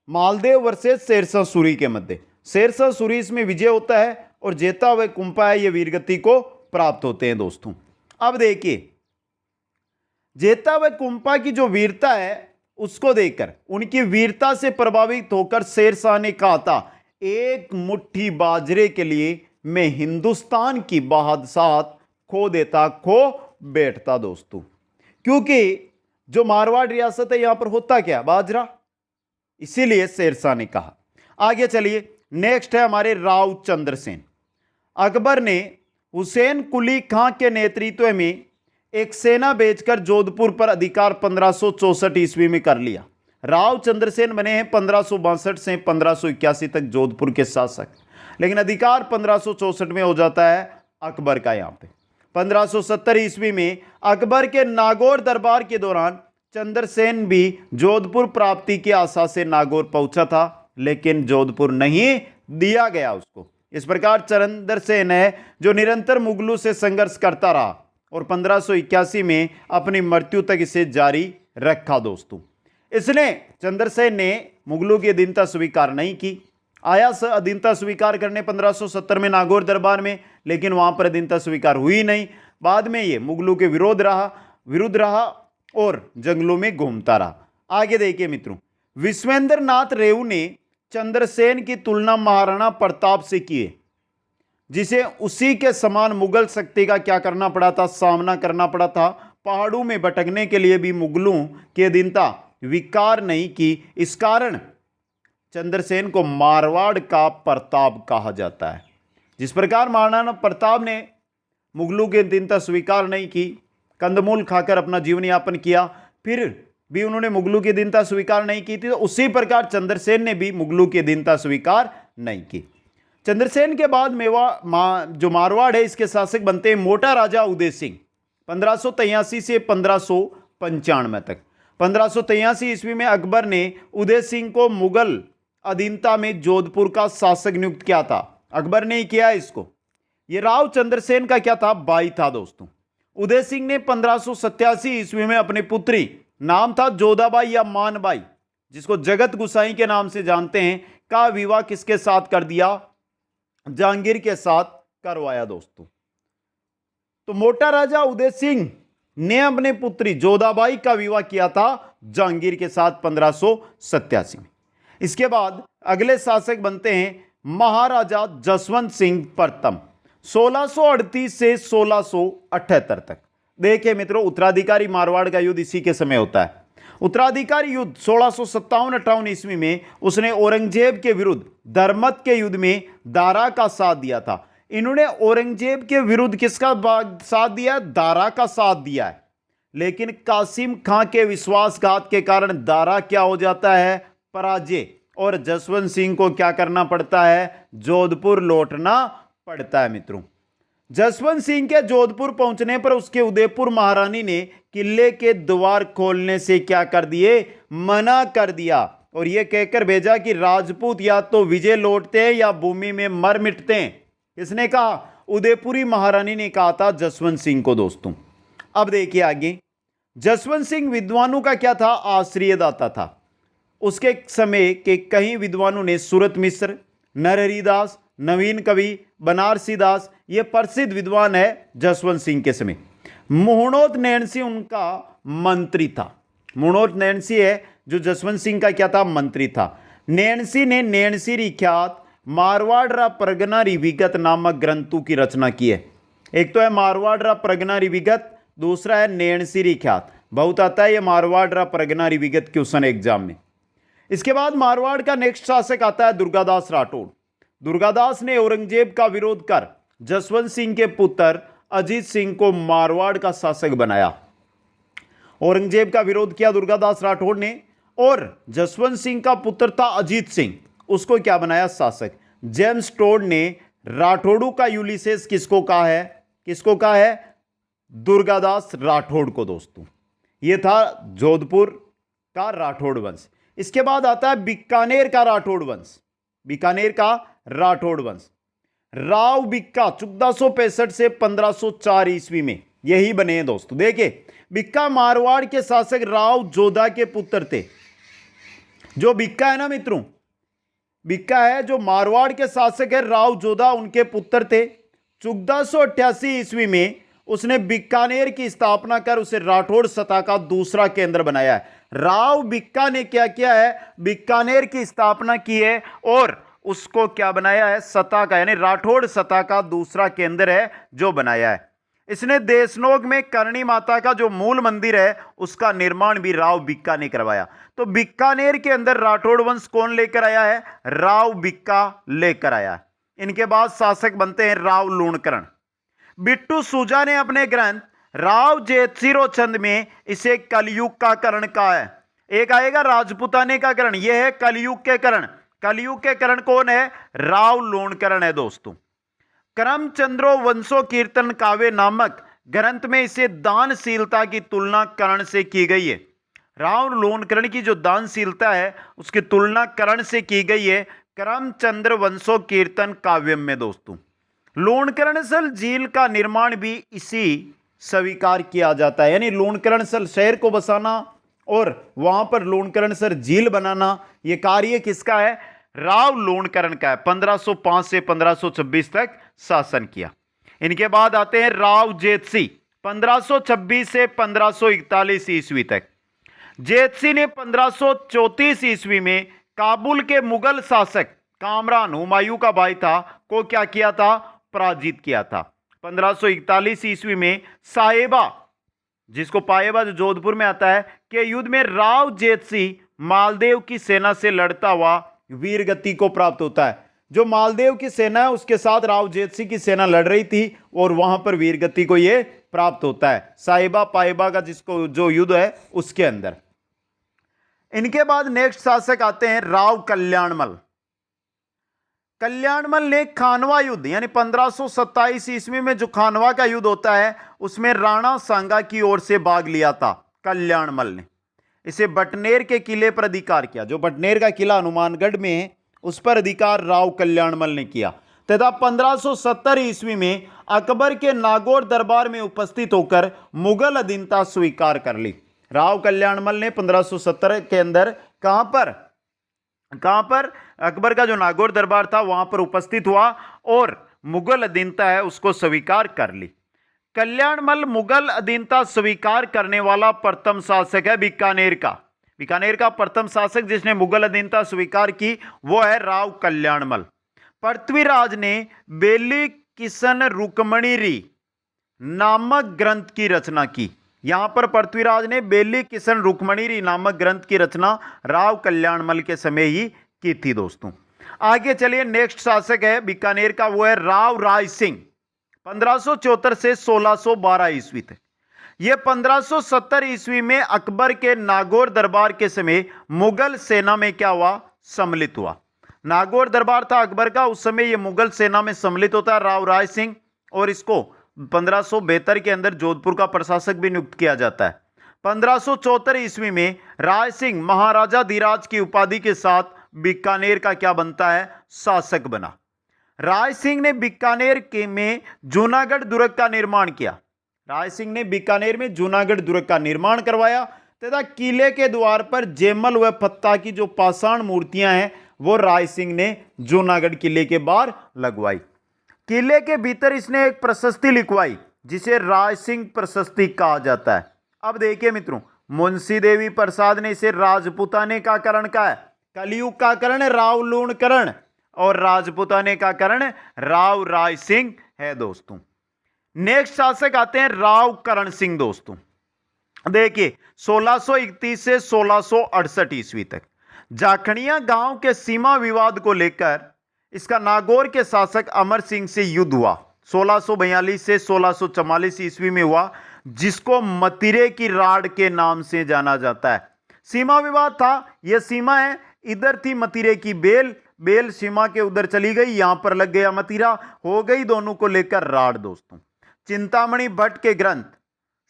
मालदेव वर्सेस शेरशाह सूरी के मध्य। शेरशाह सूरी इसमें विजय होता है और जेता व कुंपा है ये वीरगति को प्राप्त होते हैं। दोस्तों, अब देखिए, जेता व कुंपा की जो वीरता है उसको देखकर, उनकी वीरता से प्रभावित होकर शेरशाह ने कहा था, एक मुट्ठी बाजरे के लिए मैं हिंदुस्तान की बादशाहत खो देता, खो बैठता। दोस्तों, क्योंकि जो मारवाड़ रियासत है यहां पर होता क्या? बाजरा। इसीलिए शेरशाह ने कहा। आगे चलिए, नेक्स्ट है हमारे राव चंद्रसेन। अकबर ने हुसैन कुली खां के नेतृत्व में एक सेना भेजकर जोधपुर पर अधिकार 1564 ईस्वी में कर लिया। राव चंद्रसेन बने हैं 1562 से 1581 तक जोधपुर के शासक, लेकिन अधिकार 1564 में हो जाता है अकबर का। यहां पे 1570 ईस्वी में अकबर के नागौर दरबार के दौरान चंद्रसेन भी जोधपुर प्राप्ति की आशा से नागौर पहुंचा था, लेकिन जोधपुर नहीं दिया गया उसको। इस प्रकार चंद्रसेन है जो निरंतर मुगलों से संघर्ष करता रहा और 1581 में अपनी मृत्यु तक इसे जारी रखा। दोस्तों, इसने चंद्रसेन ने मुगलों की अधीनता स्वीकार नहीं की। आया अधीनता स्वीकार करने 1570 में नागौर दरबार में, लेकिन वहां पर अधीनता स्वीकार हुई नहीं। बाद में ये मुगलों के विरुद्ध रहा और जंगलों में घूमता रहा। आगे देखिए मित्रों, विश्वेंद्र नाथ रेऊ ने चंद्रसेन की तुलना महाराणा प्रताप से की है, जिसे उसी के समान मुगल शक्ति का क्या करना पड़ा था? सामना करना पड़ा था। पहाड़ों में भटकने के लिए भी मुगलों की अधीनता स्वीकार नहीं की। इस कारण चंद्रसेन को मारवाड़ का प्रताप कहा जाता है। जिस प्रकार महाराणा प्रताप ने मुगलों की अधीनता स्वीकार नहीं की, कंदमूल खाकर अपना जीवन यापन किया, फिर भी उन्होंने मुगलों की अधीनता स्वीकार नहीं की थी, तो उसी प्रकार चंद्रसेन ने भी मुगलों की अधीनता स्वीकार नहीं की। चंद्रसेन के बाद जो मारवाड़ है इसके शासक बनते हैं मोटा राजा उदय सिंह 1583 से 1595 तक। 1583 ईस्वी में अकबर ने उदय सिंह को मुगल अधीनता में जोधपुर का शासक नियुक्त किया था। अकबर ने ही किया इसको। यह राव चंद्रसेन का क्या था? भाई था। दोस्तों, उदय सिंह ने 1587 ईस्वी में अपनी पुत्री, नाम था जोधाबाई या मानबाई, जिसको जगत गुसाई के नाम से जानते हैं, का विवाह किसके साथ कर दिया? जहांगीर के साथ करवाया। दोस्तों, तो मोटा राजा उदय सिंह ने अपनी पुत्री जोधाबाई का विवाह किया था जहांगीर के साथ 1587 में। इसके बाद अगले शासक बनते हैं महाराजा जसवंत सिंह प्रथम 1638 से 1678 तक। देखिए मित्रों, उत्तराधिकारी मारवाड़ का युद्ध इसी के समय होता है। उत्तराधिकारी युद्ध 1657-58 ईस्वी में उसने औरंगजेब के विरुद्ध धर्मत के युद्ध में दारा का साथ दिया था। इन्होंने औरंगजेब के विरुद्ध किसका साथ दिया? दारा का साथ दिया है, लेकिन कासिम खां के विश्वासघात के कारण दारा क्या हो जाता है? पराजय, और जसवंत सिंह को क्या करना पड़ता है? जोधपुर लौटना पड़ता है। मित्रों, जसवंत सिंह के जोधपुर पहुंचने पर उसके उदयपुर महारानी ने किले के द्वार खोलने से क्या कर दिए? मना कर दिया, और यह कहकर भेजा कि राजपूत या तो विजय लौटते हैं या भूमि में मर मिटते हैं। इसने कहा, उदयपुरी महारानी ने कहा था जसवंत सिंह को। दोस्तों, अब देखिए आगे, जसवंत सिंह विद्वानों का क्या था? आश्रयदाता था। उसके समय के कई विद्वानों ने सूरत मिश्र, नरहरिदास, नवीन कवि, बनारसी दास, ये प्रसिद्ध विद्वान है जसवंत सिंह के समय। मोहनोत नैणसी उनका मंत्री था। मोहनोत नैणसी है जो जसवंत सिंह का क्या था? मंत्री था। नैणसी ने नैणसी ख्यात मारवाड़ रा परगना रिविगत नामक ग्रंथों की रचना की है। एक तो है मारवाड़ रा परगना रिविगत, दूसरा है नैणसी ख्यात। बहुत आता है ये मारवाड़ रा परगना रिविगत क्वेश्चन एग्जाम में। इसके बाद मारवाड़ का नेक्स्ट शासक आता है दुर्गादास राठौड़। दुर्गादास ने औरंगजेब का विरोध कर जसवंत सिंह के पुत्र अजीत सिंह को मारवाड़ का शासक बनाया। औरंगजेब का विरोध किया दुर्गादास राठौड़ ने, और जसवंत सिंह का पुत्र था अजीत सिंह, उसको क्या बनाया? शासक। जेम्स टोड ने राठौड़ों का यूलिसेस किसको कहा है? किसको कहा है? दुर्गादास राठौड़ को दोस्तों। यह था जोधपुर का राठौड़ वंश। इसके बाद आता है बीकानेर का राठौड़ वंश। बीकानेर का राठौड़ वंश राव बिक्का 1465 से 1504 ईस्वी में यही बने हैं दोस्तों। देखिए, बिक्का मारवाड़ के शासक राव जोधा के पुत्र थे। जो बिक्का है ना मित्रों, बिक्का है जो मारवाड़ के शासक है राव जोधा, उनके पुत्र थे। 1488 ईस्वी में उसने बीकानेर की स्थापना कर उसे राठौड़ सत्ता का दूसरा केंद्र बनाया है। राव बिक्का ने क्या किया है? बीकानेर की स्थापना की है और उसको क्या बनाया है? सत्ता का, यानी राठौड़ सत्ता का दूसरा केंद्र है जो बनाया है। इसने देशनोग में करणी माता का जो मूल मंदिर है उसका निर्माण भी राव बिक्का ने करवाया। तो बीकानेर के अंदर राठौड़ वंश कौन लेकर आया है? राव बिक्का लेकर आया है। इनके बाद शासक बनते हैं राव लूणकरण। बिट्टू सूजा ने अपने ग्रंथ राव जेतसिरो चंद में इसे कलयुग का करण कहा है। एक आएगा राजपुताने का करण, यह है कलयुग के करण। कलयुग के करण कौन है? राव लूणकरण है दोस्तों। करमचंद्रो वंशो कीर्तन काव्य नामक ग्रंथ में इसे दानशीलता की तुलना करण से की गई है। राव लूणकरण की जो दानशीलता है उसकी तुलना करण से की गई है करमचंद्र वंशो कीर्तन काव्य में दोस्तों। लूणकरणसल झील का निर्माण भी इसी स्वीकार किया जाता है, यानी लूणकरणसल शहर को बसाना और वहां पर लूणकरणसल झील बनाना, यह कार्य किसका है? राव लूणकरण का है। 1505 से 1526 तक शासन किया। इनके बाद आते हैं राव जेतसी, 1526 से 1541 ईस्वी तक। जेतसी ने 1534 ईस्वी में काबुल के मुगल शासक कामरान, हुमायूं का भाई था, को क्या किया था? पराजित किया था। 1541 ईस्वी में साहेबा, जिसको पाएबा जो जोधपुर में आता है, के युद्ध में राव जेतसी मालदेव की सेना से लड़ता हुआ वीरगति को प्राप्त होता है। जो मालदेव की सेना है उसके साथ राव जेतसी की सेना लड़ रही थी और वहां पर वीरगति को यह प्राप्त होता है, साहिबा पाइबा का जिसको जो युद्ध है उसके अंदर। इनके बाद नेक्स्ट शासक आते हैं राव कल्याणमल। कल्याणमल ने खानवा युद्ध यानी 1527 ईस्वी में जो खानवा का युद्ध होता है उसमें राणा सांगा की ओर से भाग लिया था कल्याणमल ने। इसे बटनेर के किले पर अधिकार किया। जो बटनेर का किला हनुमानगढ़ में है उस पर अधिकार राव कल्याणमल ने किया तथा 1570 ईस्वी में अकबर के नागौर दरबार में उपस्थित होकर मुगल अधीनता स्वीकार कर ली। राव कल्याणमल ने 1570 के अंदर कहां पर अकबर का जो नागौर दरबार था वहां पर उपस्थित हुआ और मुगल अधीनता है उसको स्वीकार कर ली। कल्याणमल मुगल अधीनता स्वीकार करने वाला प्रथम शासक है बीकानेर का। बीकानेर का प्रथम शासक जिसने मुगल अधीनता स्वीकार की वो है राव कल्याणमल। पृथ्वीराज ने बेली किशन रुक्मणी नामक ग्रंथ की रचना की। यहां पर पृथ्वीराज ने बेली किशन रुक्मणी नामक ग्रंथ की रचना राव कल्याणमल के समय ही की थी दोस्तों। आगे चलिए, नेक्स्ट शासक है बीकानेर का, वो है राव राय सिंह, 1574 से 1612 ईस्वी तक। यह 1570 ईस्वी में अकबर के नागौर दरबार के समय मुगल सेना में क्या हुआ? सम्मिलित हुआ। नागौर दरबार था अकबर का, उस समय यह मुगल सेना में सम्मिलित होता है राव राय सिंह, और इसको 1572 के अंदर जोधपुर का प्रशासक भी नियुक्त किया जाता है। 1574 ईस्वी में राय सिंह महाराजा धीराज की उपाधि के साथ बीकानेर का क्या बनता है? शासक बना। राय सिंह ने बीकानेर के में जूनागढ़ दुर्ग का निर्माण किया। राय सिंह ने बीकानेर में जूनागढ़ दुर्ग का निर्माण करवाया तथा किले के द्वार पर जयमल व फत्ता की जो पाषाण मूर्तियां हैं वो राय सिंह ने जूनागढ़ किले के बाहर लगवाई। किले के भीतर इसने एक प्रशस्ति लिखवाई जिसे राय सिंह प्रशस्ति कहा जाता है। अब देखिए मित्रों, मुंशी देवी प्रसाद ने इसे राजपूताने का करण कहा है। कलयुग का करण राव लूणकरण और राजपूताने का करण राव राय सिंह है दोस्तों। नेक्स्ट शासक आते हैं राव करण सिंह दोस्तों। देखिए 1631 से 1668 ईस्वी तक जाखड़िया गांव के सीमा विवाद को लेकर इसका नागौर के शासक अमर सिंह से युद्ध हुआ। 1642 से 1644 ईस्वी में हुआ, जिसको मतिरे की राड़ के नाम से जाना जाता है। सीमा विवाद था, यह सीमा है, इधर थी मतिरे की बेल सीमा के उधर चली गई, यहां पर लग गया मतिरा, हो गई दोनों को लेकर राड़ दोस्तों। चिंतामणि भट्ट के ग्रंथ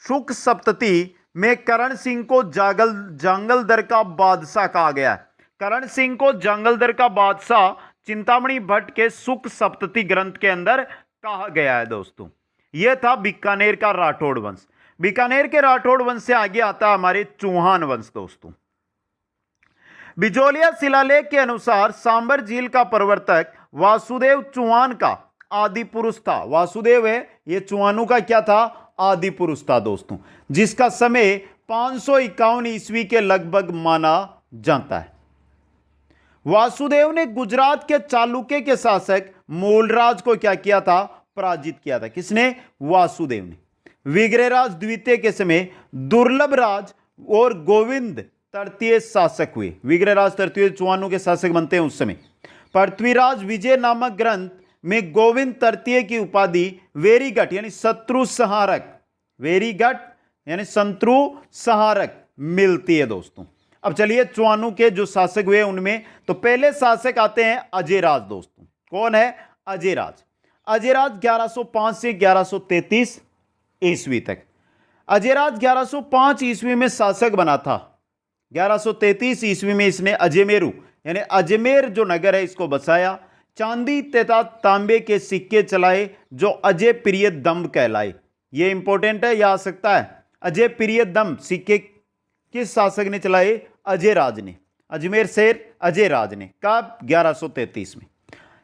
शुक सप्तति में करण सिंह को जांगलदर का बादशाह कहा गया है। करण सिंह को जांगलदर का बादशाह चिंतामणि भट्ट के शुक सप्तति ग्रंथ के अंदर कहा गया है दोस्तों। यह था बीकानेर का राठौड़ वंश। बीकानेर के राठौड़ वंश से आगे आता है हमारे चौहान वंश दोस्तों। बिजोलिया शिलालेख के अनुसार सांबर झील का प्रवर्तक वासुदेव चौहान का आदि पुरुष था। वासुदेव है, ये चौहानों का क्या था? आदि पुरुष था दोस्तों, जिसका समय 551 ईस्वी के लगभग माना जाता है। वासुदेव ने गुजरात के चालुक्य के शासक मूलराज को क्या किया था? पराजित किया था। किसने? वासुदेव ने। विग्रहराज द्वितीय के समय दुर्लभ राज और गोविंद तृतीय शासक हुए। विग्रहराज तृतीय चौहानों के शासक बनते हैं उस समय। पृथ्वीराज विजय नामक ग्रंथ में गोविंद तृतीय की उपाधि वेरीगट यानी शत्रु संहारक, वेरीगट यानी शत्रु संहारक मिलती है दोस्तों। अब चलिए चौहानों के जो शासक हुए उनमें तो पहले शासक आते हैं अजयराज दोस्तों। कौन है? अजयराज। अजयराज 1105 से 1133 ईस्वी तक। अजयराज 1105 ईस्वी में शासक बना था। 1133 ईस्वी में इसने अजमेरू यानी अजमेर जो नगर है इसको बसाया। चांदी तथा तांबे के सिक्के चलाए जो अजय प्रिय दम्भ कहलाए। यह इंपॉर्टेंट है, यह आ सकता है। अजय प्रिय दम्भ सिक्के किस शासक ने चलाए? अजयराज ने। अजमेर शहर अजयराज ने। कब? 1133 में।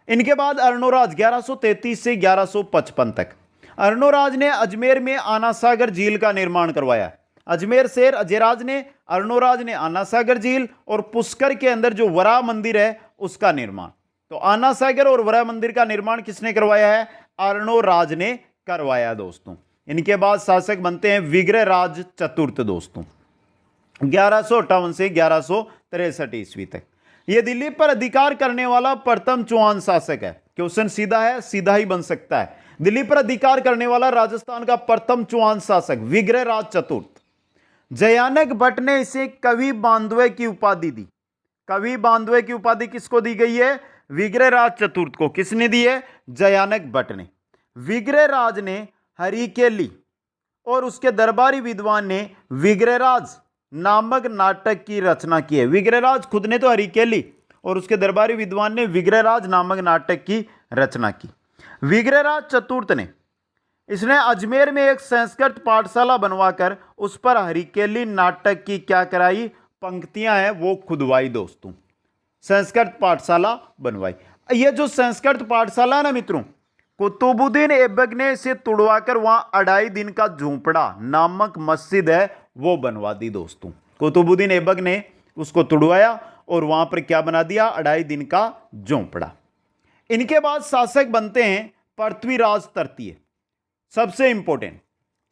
इनके बाद अर्णोराज 1133 से 1155 तक। अर्णोराज ने अजमेर में आनासागर झील का निर्माण करवाया। अजमेर शहर अजयराज ने, अर्णोराज ने आनासागर झील और पुष्कर के अंदर जो वराह मंदिर है उसका निर्माण। तो आनासागर और वराह मंदिर का निर्माण किसने करवाया है? अर्णोराज ने करवाया दोस्तों। इनके बाद शासक बनते हैं विग्रहराज चतुर्थ दोस्तों, 1158 से 1163 ईस्वी तक। यह दिल्ली पर अधिकार करने वाला प्रथम चौहान शासक है। क्वेश्चन सीधा है, सीधा ही बन सकता है। दिल्ली पर अधिकार करने वाला राजस्थान का प्रथम चौहान शासक विग्रहराज चतुर्थ। जयानक भट्ट ने इसे कवि बांधवे की उपाधि दी। कवि बांधवे की उपाधि किसको दी गई है? विग्रहराज चतुर्थ को। किसने दी है? जयानक भट्ट ने। विग्रहराज ने हरिकेली और उसके दरबारी विद्वान ने विग्रहराज नामक नाटक की रचना की है। विग्रहराज खुद ने तो हरिकेली और उसके दरबारी विद्वान ने विग्रहराज नामक नाटक की रचना की। विग्रहराज चतुर्थ ने इसने अजमेर में एक संस्कृत पाठशाला बनवाकर उस पर हरिकेली नाटक की क्या कराई? पंक्तियां हैं वो खुदवाई दोस्तों। संस्कृत पाठशाला बनवाई। ये जो संस्कृत पाठशाला ना मित्रों, कुतुबुद्दीन ऐबक ने इसे तुड़वाकर वहां 2.5 दिन का झोंपड़ा नामक मस्जिद है वो बनवा दी दोस्तों। कुतुबुद्दीन ऐबक ने उसको तुड़वाया और वहां पर क्या बना दिया? 2.5 दिन का झोंपड़ा। इनके बाद शासक बनते हैं पृथ्वीराज तृतीय। सबसे इंपॉर्टेंट,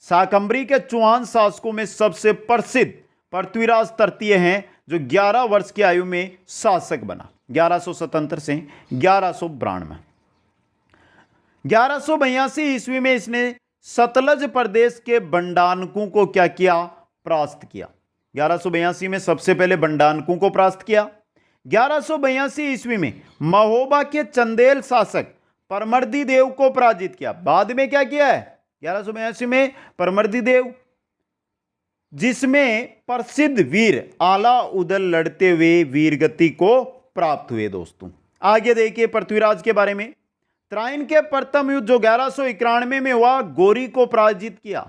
शाकंभरी के चौहान शासकों में सबसे प्रसिद्ध पृथ्वीराज तृतीय हैं, जो 11 वर्ष की आयु में शासक बना, 1177 से 1192। 1182 ईस्वी में इसने सतलज प्रदेश के बंडानकों को क्या किया? परास्त किया। 1182 में सबसे पहले बंडानकों को परास्त किया। 1182 ईस्वी में महोबा के चंदेल शासक परमर्दी देव को पराजित किया। बाद में क्या किया है? 1182 में परमर्दी देव, जिसमें प्रसिद्ध वीर आला उदल लड़ते हुए वीरगति को प्राप्त हुए दोस्तों। आगे देखिए पृथ्वीराज के बारे में। त्राइन के प्रथम युद्ध जो 1191 में हुआ, गोरी को पराजित किया।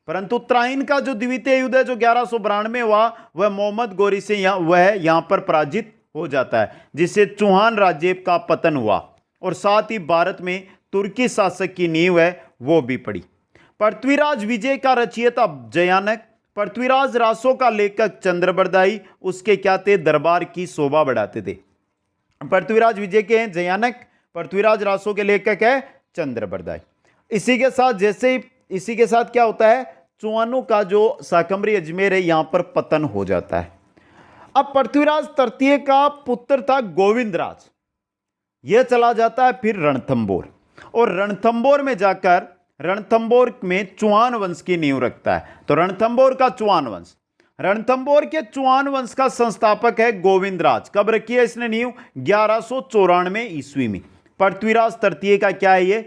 परंतु त्राइन का जो द्वितीय युद्ध है जो 1192 में हुआ, वह मोहम्मद गोरी से यहां पर पराजित हो जाता है, जिससे चौहान राज्य का पतन हुआ और साथ ही भारत में तुर्की शासक की नींव है वो भी पड़ी। पृथ्वीराज विजय का रचयिता जयानक, पृथ्वीराज रासों का लेखक चंद्रबरदाई उसके क्या थे, दरबार की शोभा बढ़ाते थे। पृथ्वीराज विजय के हैं जयानक, पृथ्वीराज रासों के लेखक है चंद्रबरदाई। इसी के साथ क्या होता है, चौहानों का जो शाकंभरी अजमेर है यहां पर पतन हो जाता है। अब पृथ्वीराज तृतीय का पुत्र था गोविंदराज, यह चला जाता है फिर रणथंबोर, और रणथंबोर में जाकर रणथंबोर में चौहान वंश की नींव रखता है। तो रणथंबोर का चौहान वंश, रणथंबोर के चौहान वंश का संस्थापक है गोविंदराज। कब रखी है इसने नींव, 1194 ईस्वी में। पृथ्वीराज तृतीय का क्या है, ये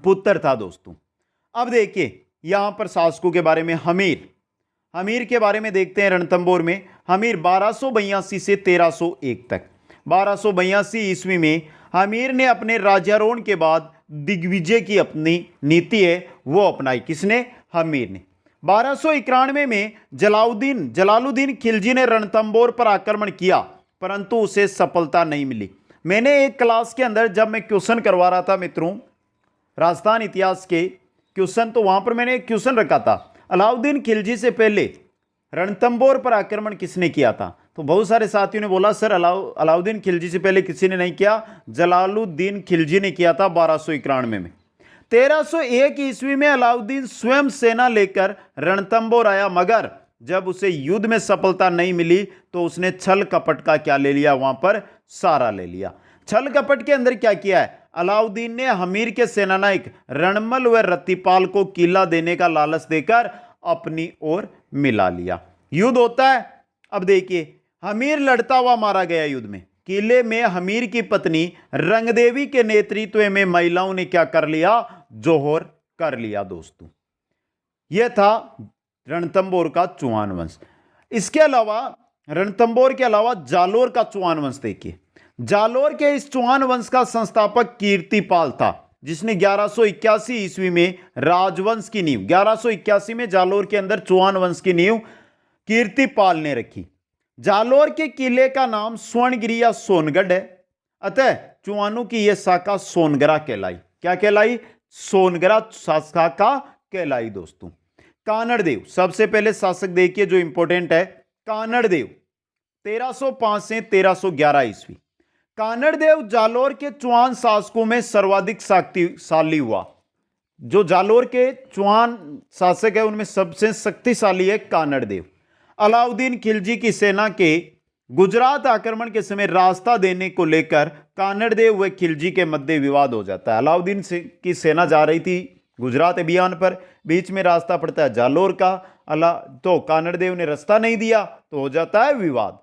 पुत्र था दोस्तों। अब देखिए यहां पर शासकों के बारे में, हमीर के बारे में देखते हैं। रणथंबोर में हमीर 1282 से 1301 तक। 1282 ईस्वी में हमीर ने अपने राज्यारोहण के बाद दिग्विजय की अपनी नीति है वो अपनाई। किसने, हमीर ने। 1291 में जलालुद्दीन खिलजी ने रणथंबोर पर आक्रमण किया, परंतु उसे सफलता नहीं मिली। मैंने एक क्लास के अंदर जब मैं क्वेश्चन करवा रहा था मित्रों, राजस्थान इतिहास के क्वेश्चन, तो वहां पर मैंने एक क्वेश्चन रखा था, अलाउद्दीन खिलजी से पहले रणथंबोर पर आक्रमण किसने किया था। तो बहुत सारे साथियों ने बोला सर अलाउद्दीन खिलजी से पहले किसी ने नहीं किया, जलालुद्दीन खिलजी ने किया था 1291 में। 1301 ईस्वी में अलाउद्दीन स्वयं सेना लेकर रणथंबोर आया, मगर जब उसे युद्ध में सफलता नहीं मिली तो उसने छल कपट का क्या ले लिया, वहां पर सहारा ले लिया। छल कपट के अंदर क्या किया है, अलाउद्दीन ने हमीर के सेनानायक रणमल व रतिपाल को किला देने का लालच देकर अपनी ओर मिला लिया। युद्ध होता है। अब देखिए हमीर लड़ता हुआ मारा गया युद्ध में। किले में हमीर की पत्नी रंगदेवी के नेतृत्व में महिलाओं ने क्या कर लिया, जोहर कर लिया दोस्तों। यह था रणथंबोर का चौहान वंश। इसके अलावा रणथंबोर के अलावा जालोर का चौहान वंश देखिए। जालोर के इस चौहान वंश का संस्थापक कीर्तिपाल था, जिसने 1181 ईस्वी में राजवंश की नींव, 1181 में जालोर के अंदर चौहान वंश की नींव कीर्तिपाल ने रखी। जालोर के किले का नाम स्वर्णगिरी या सोनगढ़ है, अतः चौहानों की यह शाखा सोनगरा कहलाई। क्या कहलाई, सोनगरा शाखा कहलाई दोस्तों। कानड़देव सबसे पहले शासक देखिए जो इंपॉर्टेंट है, कानड़देव 1305 से 1311 ईस्वी। कानड़देव जालोर के चौहान शासकों में सर्वाधिक शक्तिशाली हुआ। जो जालोर के चौहान शासक है उनमें सबसे शक्तिशाली है कानड़देव। अलाउद्दीन खिलजी की सेना के गुजरात आक्रमण के समय रास्ता देने को लेकर कानड़देव व खिलजी के मध्य विवाद हो जाता है। अलाउद्दीन की सेना जा रही थी गुजरात अभियान पर, बीच में रास्ता पड़ता है जालोर का, तो कानड़देव ने रास्ता नहीं दिया तो हो जाता है विवाद।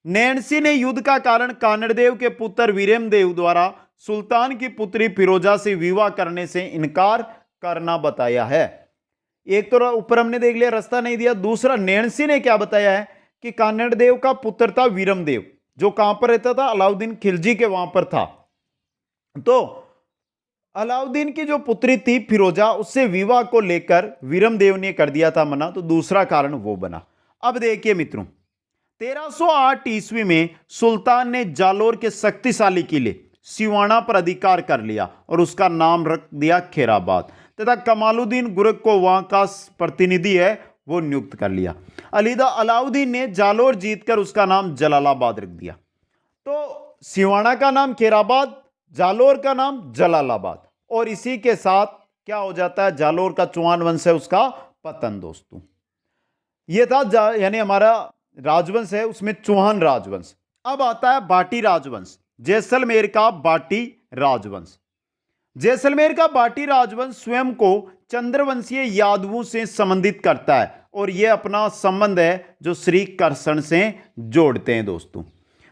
नैन्सी ने युद्ध का कारण कानड़देव के पुत्र वीरेमदेव द्वारा सुल्तान की पुत्री फिरोजा से विवाह करने से इनकार करना बताया है। एक तो ऊपर हमने देख लिया रास्ता नहीं दिया, दूसरा नैन्सी ने क्या बताया है कि कानड़देव का पुत्र था वीरमदेव, जो कहां पर रहता था, अलाउद्दीन खिलजी के वहां पर था। तो अलाउद्दीन की जो पुत्री थी फिरोजा, उससे विवाह को लेकर वीरमदेव ने कर दिया था मना, तो दूसरा कारण वो बना। अब देखिए मित्रों 1308 ईस्वी में सुल्तान ने जालोर के शक्तिशाली किले सिवाना पर अधिकार कर लिया और उसका नाम रख दिया खैराबाद, तथा कमालुद्दीन गुरक को वहां का प्रतिनिधि है वो नियुक्त कर लिया। अलाउद्दीन ने जालोर जीतकर उसका नाम जलालाबाद रख दिया। तो सिवाना का नाम खैराबाद, जालोर का नाम जलालाबाद, और इसी के साथ क्या हो जाता है, जालोर का चौहान वंश है उसका पतन दोस्तों। यह था यानी हमारा राजवंश है उसमें चौहान राजवंश। अब आता है बाटी राजवंश, जैसलमेर का बाटी राजवंश। जैसलमेर का बाटी राजवंश स्वयं को चंद्रवंशीय यादवों से संबंधित करता है और यह अपना संबंध है जो श्री कृष्ण से जोड़ते हैं दोस्तों।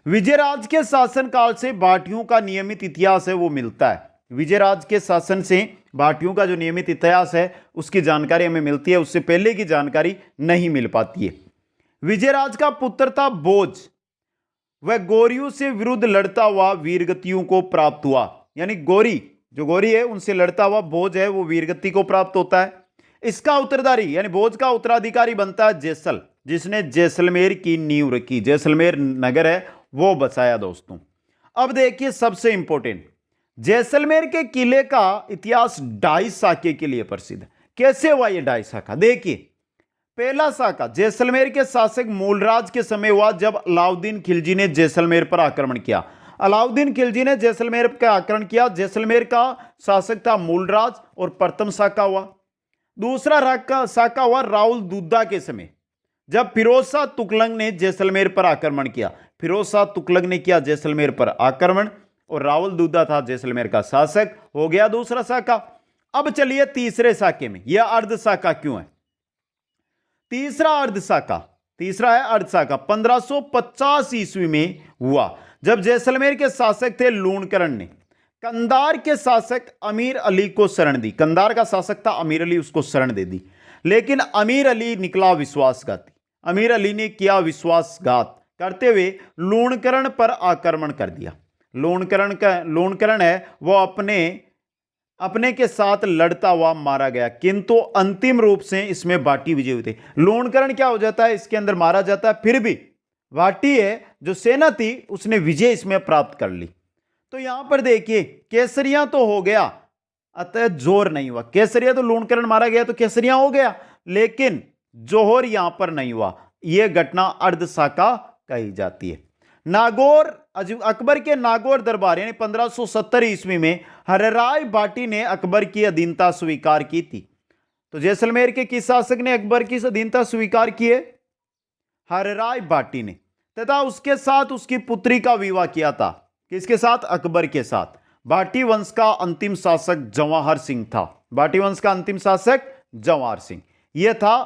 विजयराज के शासनकाल से भाटियों का नियमित इतिहास है वो मिलता है। विजयराज के शासन से भाटियों का जो नियमित इतिहास है उसकी जानकारी हमें मिलती है, उससे पहले की जानकारी नहीं मिल पाती है। विजयराज का पुत्र था भोज, वह गौरियों से विरुद्ध लड़ता हुआ वीरगतियों को प्राप्त हुआ, यानी गौरी है उनसे लड़ता हुआ भोज है वो वीरगति को प्राप्त होता है। इसका उत्तरदारी यानी भोज का उत्तराधिकारी बनता है जेसल, जिसने जैसलमेर की नींव रखी, जैसलमेर नगर है वो बसाया दोस्तों। अब देखिए सबसे इंपॉर्टेंट, जैसलमेर के किले का इतिहास डाई साके के लिए प्रसिद्ध है। कैसे हुआ यह डाई साका? देखिए, पहला साका जैसलमेर के शासक मूलराज के समय हुआ, जब अलाउद्दीन खिलजी ने जैसलमेर पर आक्रमण किया। अलाउद्दीन खिलजी ने जैसलमेर पर आक्रमण किया, जैसलमेर का शासक था मूलराज, और प्रथम साका हुआ। दूसरा साका हुआ राउल दुद्दा के समय, जब फिरोज शाह तुगलक ने जैसलमेर पर आक्रमण किया। फिरोज शाह तुगलक ने किया जैसलमेर पर आक्रमण, और रावल दुद्दा था जैसलमेर का शासक। हो गया दूसरा साका। अब चलिए तीसरे साके में, यह अर्ध साका क्यों है? तीसरा है अर्ध साका 1550 ईस्वी में हुआ, जब जैसलमेर के शासक थे लूणकरण ने कंधार के शासक अमीर अली को शरण दी। कंधार का शासक था अमीर अली, उसको शरण दे दी, लेकिन अमीर अली निकला विश्वासघाती। अमीर अली ने किया विश्वासघात करते हुए लूणकरण पर आक्रमण कर दिया। लूणकरण है वो अपने के साथ लड़ता हुआ मारा गया, किंतु अंतिम रूप से इसमें भाटी विजय हुए थे। लूणकरण क्या हो जाता है, इसके अंदर मारा जाता है, फिर भी भाटी है जो सेना थी उसने विजय इसमें प्राप्त कर ली। तो यहां पर देखिए केसरिया तो हो गया, अतः जोर नहीं हुआ। केसरिया तो लूणकरण मारा गया तो केसरिया हो गया, लेकिन जोहर यहां पर नहीं हुआ। यह घटना अर्ध साका कही जाती है। नागौर, अकबर के नागौर दरबार यानी 1570 ईस्वी में हरराय भाटी ने अकबर की अधीनता स्वीकार की थी। तो जैसलमेर के किस शासक ने अकबर की अधीनता स्वीकार की है? हरराय भाटी ने, तथा उसके साथ उसकी पुत्री का विवाह किया था। किसके साथ? अकबर के साथ। भाटी वंश का अंतिम शासक जवाहर सिंह था। भाटी वंश का अंतिम शासक जवाहर सिंह, यह था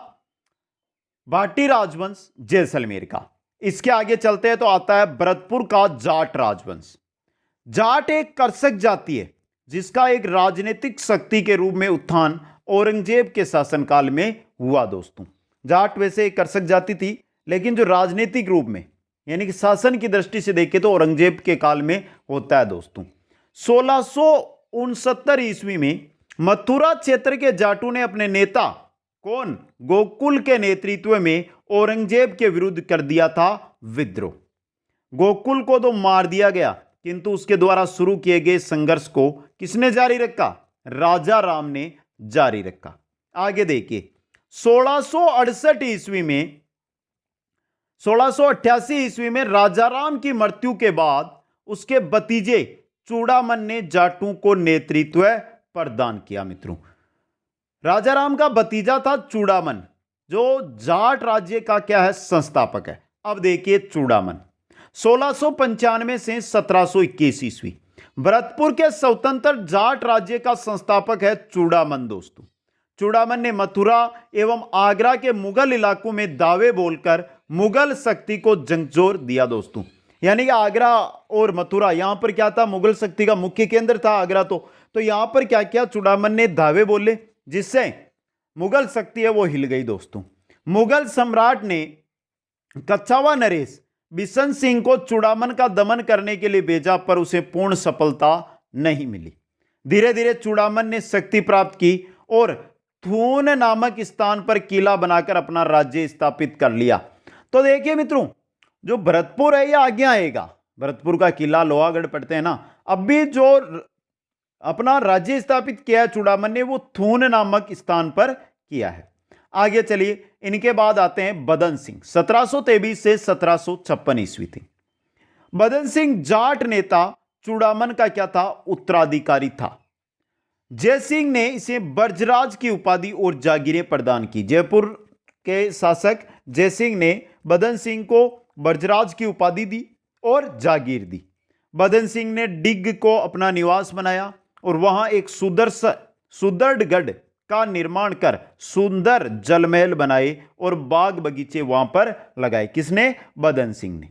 भाटी राजवंश जैसलमेर का। इसके आगे चलते हैं तो आता है भरतपुर का जाट राजवंश। जाट एक कर्षक जाति है जिसका एक राजनीतिक शक्ति के रूप में उत्थान औरंगजेब के शासनकाल में हुआ दोस्तों। जाट वैसे एक कर्षक जाति थी, लेकिन जो राजनीतिक रूप में यानी कि शासन की दृष्टि से देखें तो औरंगजेब के काल में होता है दोस्तों। 1669 ईस्वी में मथुरा क्षेत्र के जाटों ने अपने नेता कौन? गोकुल के नेतृत्व में औरंगजेब के विरुद्ध कर दिया था विद्रोह। गोकुल को तो मार दिया गया, किंतु उसके द्वारा शुरू किए गए संघर्ष को किसने जारी रखा? राजा राम ने जारी रखा। आगे देखिए 1688 ईस्वी में राजा राम की मृत्यु के बाद उसके भतीजे चूड़ामन ने जाटों को नेतृत्व प्रदान किया। मित्रों, राजा राम का भतीजा था चूड़ामन, जो जाट राज्य का क्या है? संस्थापक है। अब देखिए चूड़ामन 1695 से 1721 ईस्वी भरतपुर के स्वतंत्र जाट राज्य का संस्थापक है चूड़ामन दोस्तों। चूड़ामन ने मथुरा एवं आगरा के मुगल इलाकों में दावे बोलकर मुगल शक्ति को झकझोर दिया दोस्तों। यानी कि आगरा और मथुरा यहां पर क्या था? मुगल शक्ति का मुख्य केंद्र था आगरा। तो यहां पर क्या किया? चूड़ामन ने दावे बोले, जिससे मुगल शक्ति है वो हिल गई दोस्तों। मुगल सम्राट ने कच्छावा नरेश बिशन सिंह को चूड़ामन का दमन करने के लिए भेजा, पर उसे पूर्ण सफलता नहीं मिली। धीरे धीरे चूड़ामन ने शक्ति प्राप्त की और थून नामक स्थान पर किला बनाकर अपना राज्य स्थापित कर लिया। तो देखिए मित्रों, जो भरतपुर है ये आगे आएगा। भरतपुर का किला लोहागढ़ पढ़ते हैं ना। अब भी जो अपना राज्य स्थापित किया है चूड़ामन ने, वो थून नामक स्थान पर किया है। आगे चलिए, इनके बाद आते हैं बदन सिंह। 1723 से 1756 ईस्वी थी। बदन सिंह जाट नेता चूड़ामन का क्या था? उत्तराधिकारी था। जय सिंह ने इसे ब्रजराज की उपाधि और जागीरें प्रदान की। जयपुर के शासक जय सिंह ने बदन सिंह को ब्रजराज की उपाधि दी और जागीर दी। बदन सिंह ने डिग को अपना निवास बनाया और वहां एक सुदृढ़गढ़ का निर्माण कर सुंदर जलमहल बनाए और बाग बगीचे वहां पर लगाए। किसने? बदन सिंह ने।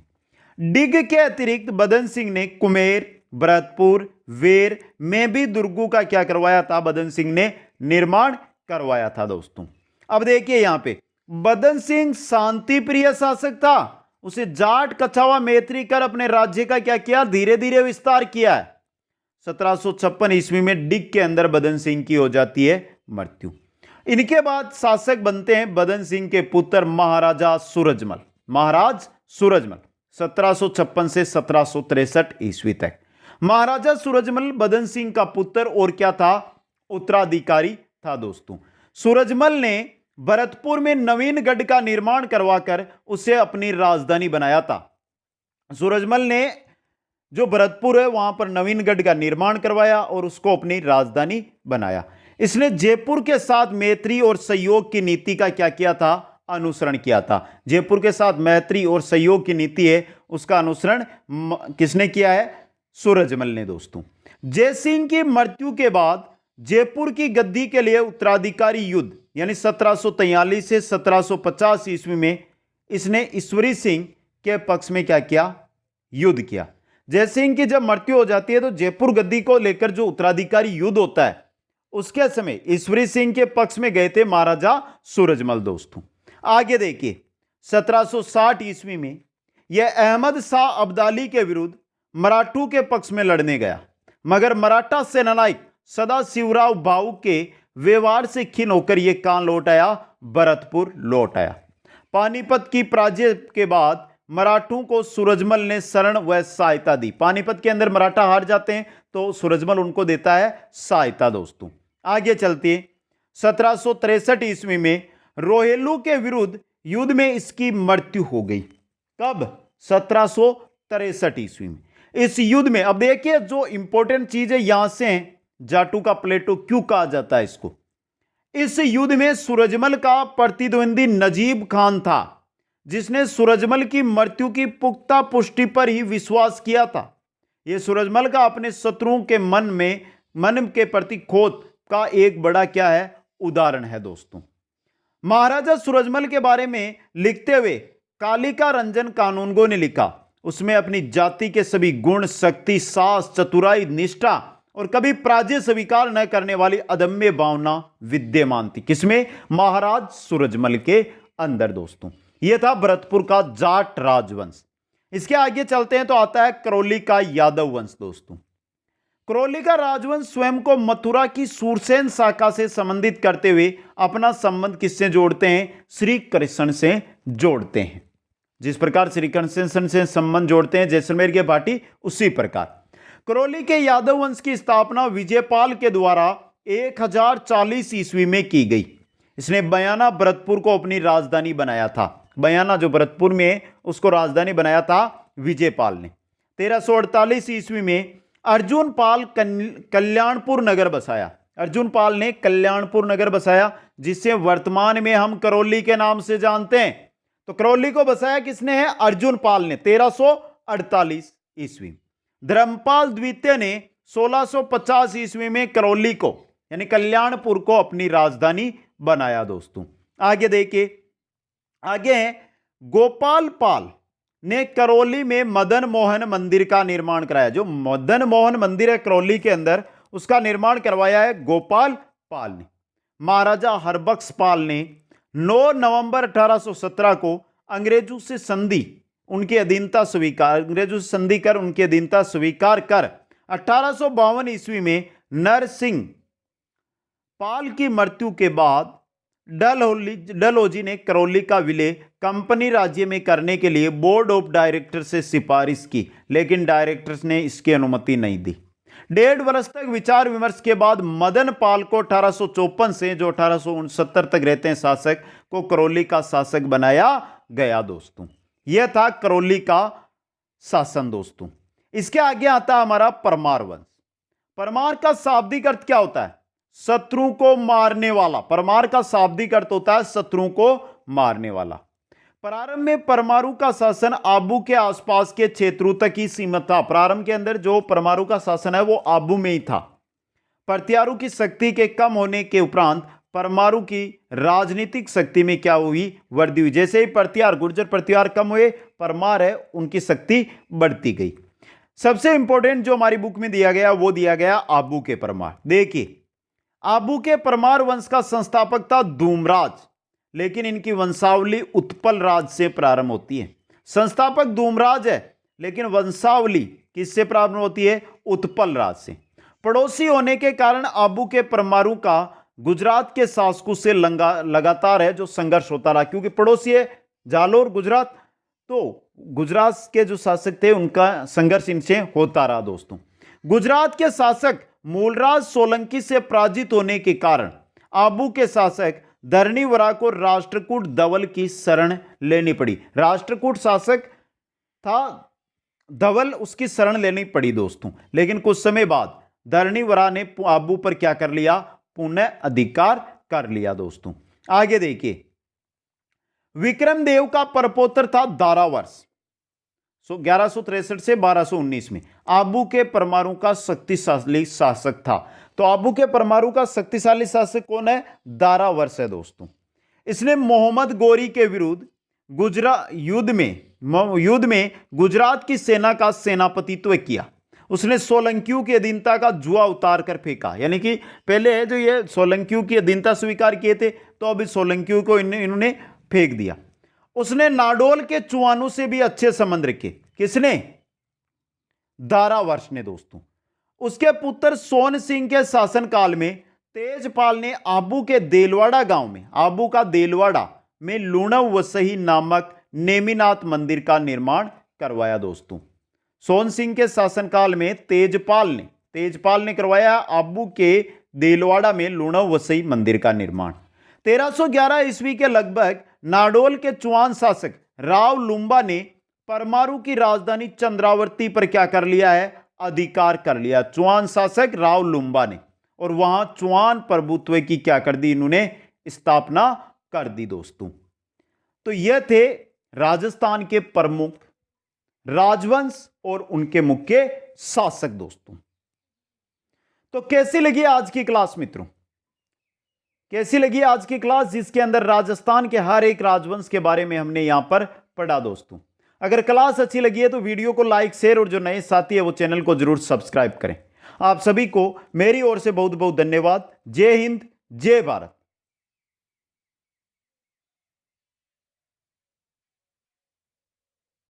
डिग के अतिरिक्त बदन सिंह ने कुमेर, भरतपुर, वेर में भी दुर्गों का क्या करवाया था? बदन सिंह ने निर्माण करवाया था दोस्तों। अब देखिए यहां पे बदन सिंह शांति प्रिय शासक था। उसे जाट, कछावा, मैत्री कर अपने राज्य का क्या किया? धीरे धीरे विस्तार किया है। 1756 ईस्वी में डिग के अंदर बदन सिंह की हो जाती है मृत्यु। इनके बाद शासक बनते हैं बदन सिंह के पुत्र महाराजा सूरजमल। महाराज सूरजमल 1756 से 1763 ईस्वी तक। महाराजा सूरजमल बदन सिंह का पुत्र और क्या था, उत्तराधिकारी था दोस्तों। सूरजमल ने भरतपुर में नवीनगढ़ का निर्माण करवाकर उसे अपनी राजधानी बनाया था। सूरजमल ने जो भरतपुर है वहां पर नवीनगढ़ का निर्माण करवाया और उसको अपनी राजधानी बनाया। इसने जयपुर के साथ मैत्री और सहयोग की नीति का क्या किया था, अनुसरण किया था। जयपुर के साथ मैत्री और सहयोग की नीति है उसका अनुसरण किसने किया है, सूरजमल ने दोस्तों। जयसिंह की मृत्यु के बाद जयपुर की गद्दी के लिए उत्तराधिकारी युद्ध यानी 1743 से 1750 ईस्वी में इसने ईश्वरी सिंह के पक्ष में क्या किया, युद्ध किया। जयसिंह की जब मृत्यु हो जाती है तो जयपुर गद्दी को लेकर जो उत्तराधिकारी युद्ध होता है उसके समय ईश्वरी सिंह के पक्ष में गए थे महाराजा सूरजमल दोस्तों। आगे देखिए 1760 ईस्वी में यह अहमद शाह अब्दाली के विरुद्ध मराठों के पक्ष में लड़ने गया, मगर मराठा सेनानायक सदाशिवराव भाऊ के व्यवहार से खिन्न होकर यह कहां लौट आया, भरतपुर लौट आया। पानीपत की पराजय के बाद मराठों को सूरजमल ने शरण व सहायता दी। पानीपत के अंदर मराठा हार जाते हैं तो सूरजमल उनको देता है सहायता दोस्तों। आगे चलते 1763 ईस्वी में रोहेलू के विरुद्ध युद्ध में इसकी मृत्यु हो गई। कब, 1763 ईस्वी में। इस युद्ध में अब देखिए जो इंपॉर्टेंट चीज है यहां से जाटू का प्लेटो क्यों कहा जाता है इसको। इस युद्ध में सूरजमल का प्रतिद्वंदी नजीब खान था जिसने सूरजमल की मृत्यु की पुख्ता पुष्टि पर ही विश्वास किया था। यह सूरजमल का अपने शत्रुओं के मन के प्रति खोट का एक बड़ा क्या है, उदाहरण है दोस्तों। महाराजा सूरजमल के बारे में लिखते हुए कालिका रंजन कानूनगो ने लिखा, उसमें अपनी जाति के सभी गुण, शक्ति, साहस, चतुराई, निष्ठा और कभी पराजय स्वीकार न करने वाली अदम्य भावना विद्यमान थी। किसमें, महाराज सूरजमल के अंदर दोस्तों। यह था भरतपुर का जाट राजवंश। इसके आगे चलते हैं तो आता है करौली का यादव वंश दोस्तों। करौली का राजवंश स्वयं को मथुरा की सूरसेन शाखा से संबंधित करते हुए अपना संबंध किससे जोड़ते हैं, श्री कृष्ण से जोड़ते हैं। जिस प्रकार श्री कृष्ण से संबंध जोड़ते हैं जैसलमेर के भाटी, उसी प्रकार करौली के यादव वंश की स्थापना विजयपाल के द्वारा 1040 ईस्वी में की गई। इसने बयाना भरतपुर को अपनी राजधानी बनाया था। बयाना जो भरतपुर में है उसको राजधानी बनाया था विजयपाल ने। 1348 ईस्वी में अर्जुन पाल कल्याणपुर नगर बसाया। अर्जुन पाल ने कल्याणपुर नगर बसाया जिसे वर्तमान में हम करौली के नाम से जानते हैं। तो करौली को बसाया किसने है, अर्जुन पाल ने 1348 ईस्वी। धर्मपाल द्वितीय ने 1650 ईस्वी में करौली को यानी कल्याणपुर को अपनी राजधानी बनाया दोस्तों। आगे देखिए, आगे है गोपाल पाल ने करौली में मदन मोहन मंदिर का निर्माण कराया। जो मदन मोहन मंदिर है करौली के अंदर, उसका निर्माण करवाया है गोपाल पाल ने। महाराजा हरबख्श पाल ने 9 नवंबर 1817 को अंग्रेजों से संधि उनकी अधीनता स्वीकार अंग्रेजों से संधि कर उनकी अधीनता स्वीकार कर 1852 ईस्वी में नरसिंह पाल की मृत्यु के बाद डलहौजी ने करौली का विलय कंपनी राज्य में करने के लिए बोर्ड ऑफ डायरेक्टर से सिफारिश की, लेकिन डायरेक्टर्स ने इसकी अनुमति नहीं दी। 1.5 वर्ष तक विचार विमर्श के बाद मदन पाल को 1854 से जो 1869 तक रहते हैं शासक को करौली का शासक बनाया गया दोस्तों। यह था करौली का शासन दोस्तों। इसके आगे आता है हमारा परमार वंश। परमार का शाब्दिक अर्थ क्या होता है, शत्रु को मारने वाला। परमार का शाब्दिक अर्थ होता है शत्रु को मारने वाला। प्रारंभ में परमाणु का शासन आबू के आसपास के क्षेत्रों तक ही सीमित था। प्रारंभ के अंदर जो परमाणु का शासन है वो आबू में ही था। प्रत्यारू की शक्ति के कम होने के उपरांत परमाणु की राजनीतिक शक्ति में क्या हुई, वृद्धि हुई। जैसे ही प्रत्यार गुर्जर प्रत्यार कम हुए, परमार है उनकी शक्ति बढ़ती गई। सबसे इंपॉर्टेंट जो हमारी बुक में दिया गया वो दिया गया आबू के परमार। देखिए, आबू के परमार वंश का संस्थापक था धूमराज, लेकिन इनकी वंशावली उत्पल राज से प्रारंभ होती है। संस्थापक धूमराज है लेकिन वंशावली किससे प्रारंभ होती है, उत्पल राज से। पड़ोसी होने के कारण आबू के परमाणु का गुजरात के शासकों से लगातार है जो संघर्ष होता रहा, क्योंकि पड़ोसी है जालोर गुजरात, तो गुजरात के जो शासक थे उनका संघर्ष इनसे होता रहा दोस्तों। गुजरात के शासक मूलराज सोलंकी से पराजित होने के कारण आबू के शासक धरणीवरा को राष्ट्रकूट धवल की शरण लेनी पड़ी। राष्ट्रकूट शासक था धवल, उसकी शरण लेनी पड़ी दोस्तों। लेकिन कुछ समय बाद धरणीवरा ने आबू पर क्या कर लिया, पुनः अधिकार कर लिया दोस्तों। आगे देखिए, विक्रमदेव का परपोत्र था दारावर्ष, 1163 से 1219 में आबू के परमाणु का शक्तिशाली शासक था। तो आबू के परमाणु का शक्तिशाली शासक कौन है, दारावर्ष है दोस्तों। इसने मोहम्मद गोरी के विरुद्ध युद्ध में गुजरात की सेना का सेनापतित्व किया। उसने सोलंकियों की अधीनता का जुआ उतार कर फेंका, यानी कि पहले जो ये सोलंकियों की अधीनता स्वीकार किए थे, तो अभी सोलंकियों को इन्होंने फेंक दिया। उसने नाडोल के चुआनों से भी अच्छे संबंध रखे। किसने, दारावर्ष ने दोस्तों। उसके पुत्र सोन सिंह के शासनकाल में तेजपाल ने आबू के देलवाड़ा गांव में, आबू का देलवाड़ा में लूणव वसही नामक नेमिनाथ मंदिर का निर्माण करवाया दोस्तों। सोन सिंह के शासनकाल में तेजपाल ने करवाया आबू के देलवाड़ा में लूणव वसई मंदिर का निर्माण। 1311 ईस्वी के लगभग नाडोल के चुआन शासक राव लुम्बा ने परमाणु की राजधानी चंद्रावती पर क्या कर लिया है, अधिकार कर लिया। चुआन शासक राव लुम्बा ने, और वहां चुआन प्रभुत्व की क्या कर दी, इन्होंने स्थापना कर दी दोस्तों। तो यह थे राजस्थान के प्रमुख राजवंश और उनके मुख्य शासक दोस्तों। तो कैसी लगी आज की क्लास मित्रों, कैसी लगी आज की क्लास, जिसके अंदर राजस्थान के हर एक राजवंश के बारे में हमने यहां पर पढ़ा दोस्तों। अगर क्लास अच्छी लगी है तो वीडियो को लाइक, शेयर, और जो नए साथी है वो चैनल को जरूर सब्सक्राइब करें। आप सभी को मेरी ओर से बहुत बहुत धन्यवाद। जय हिंद, जय भारत।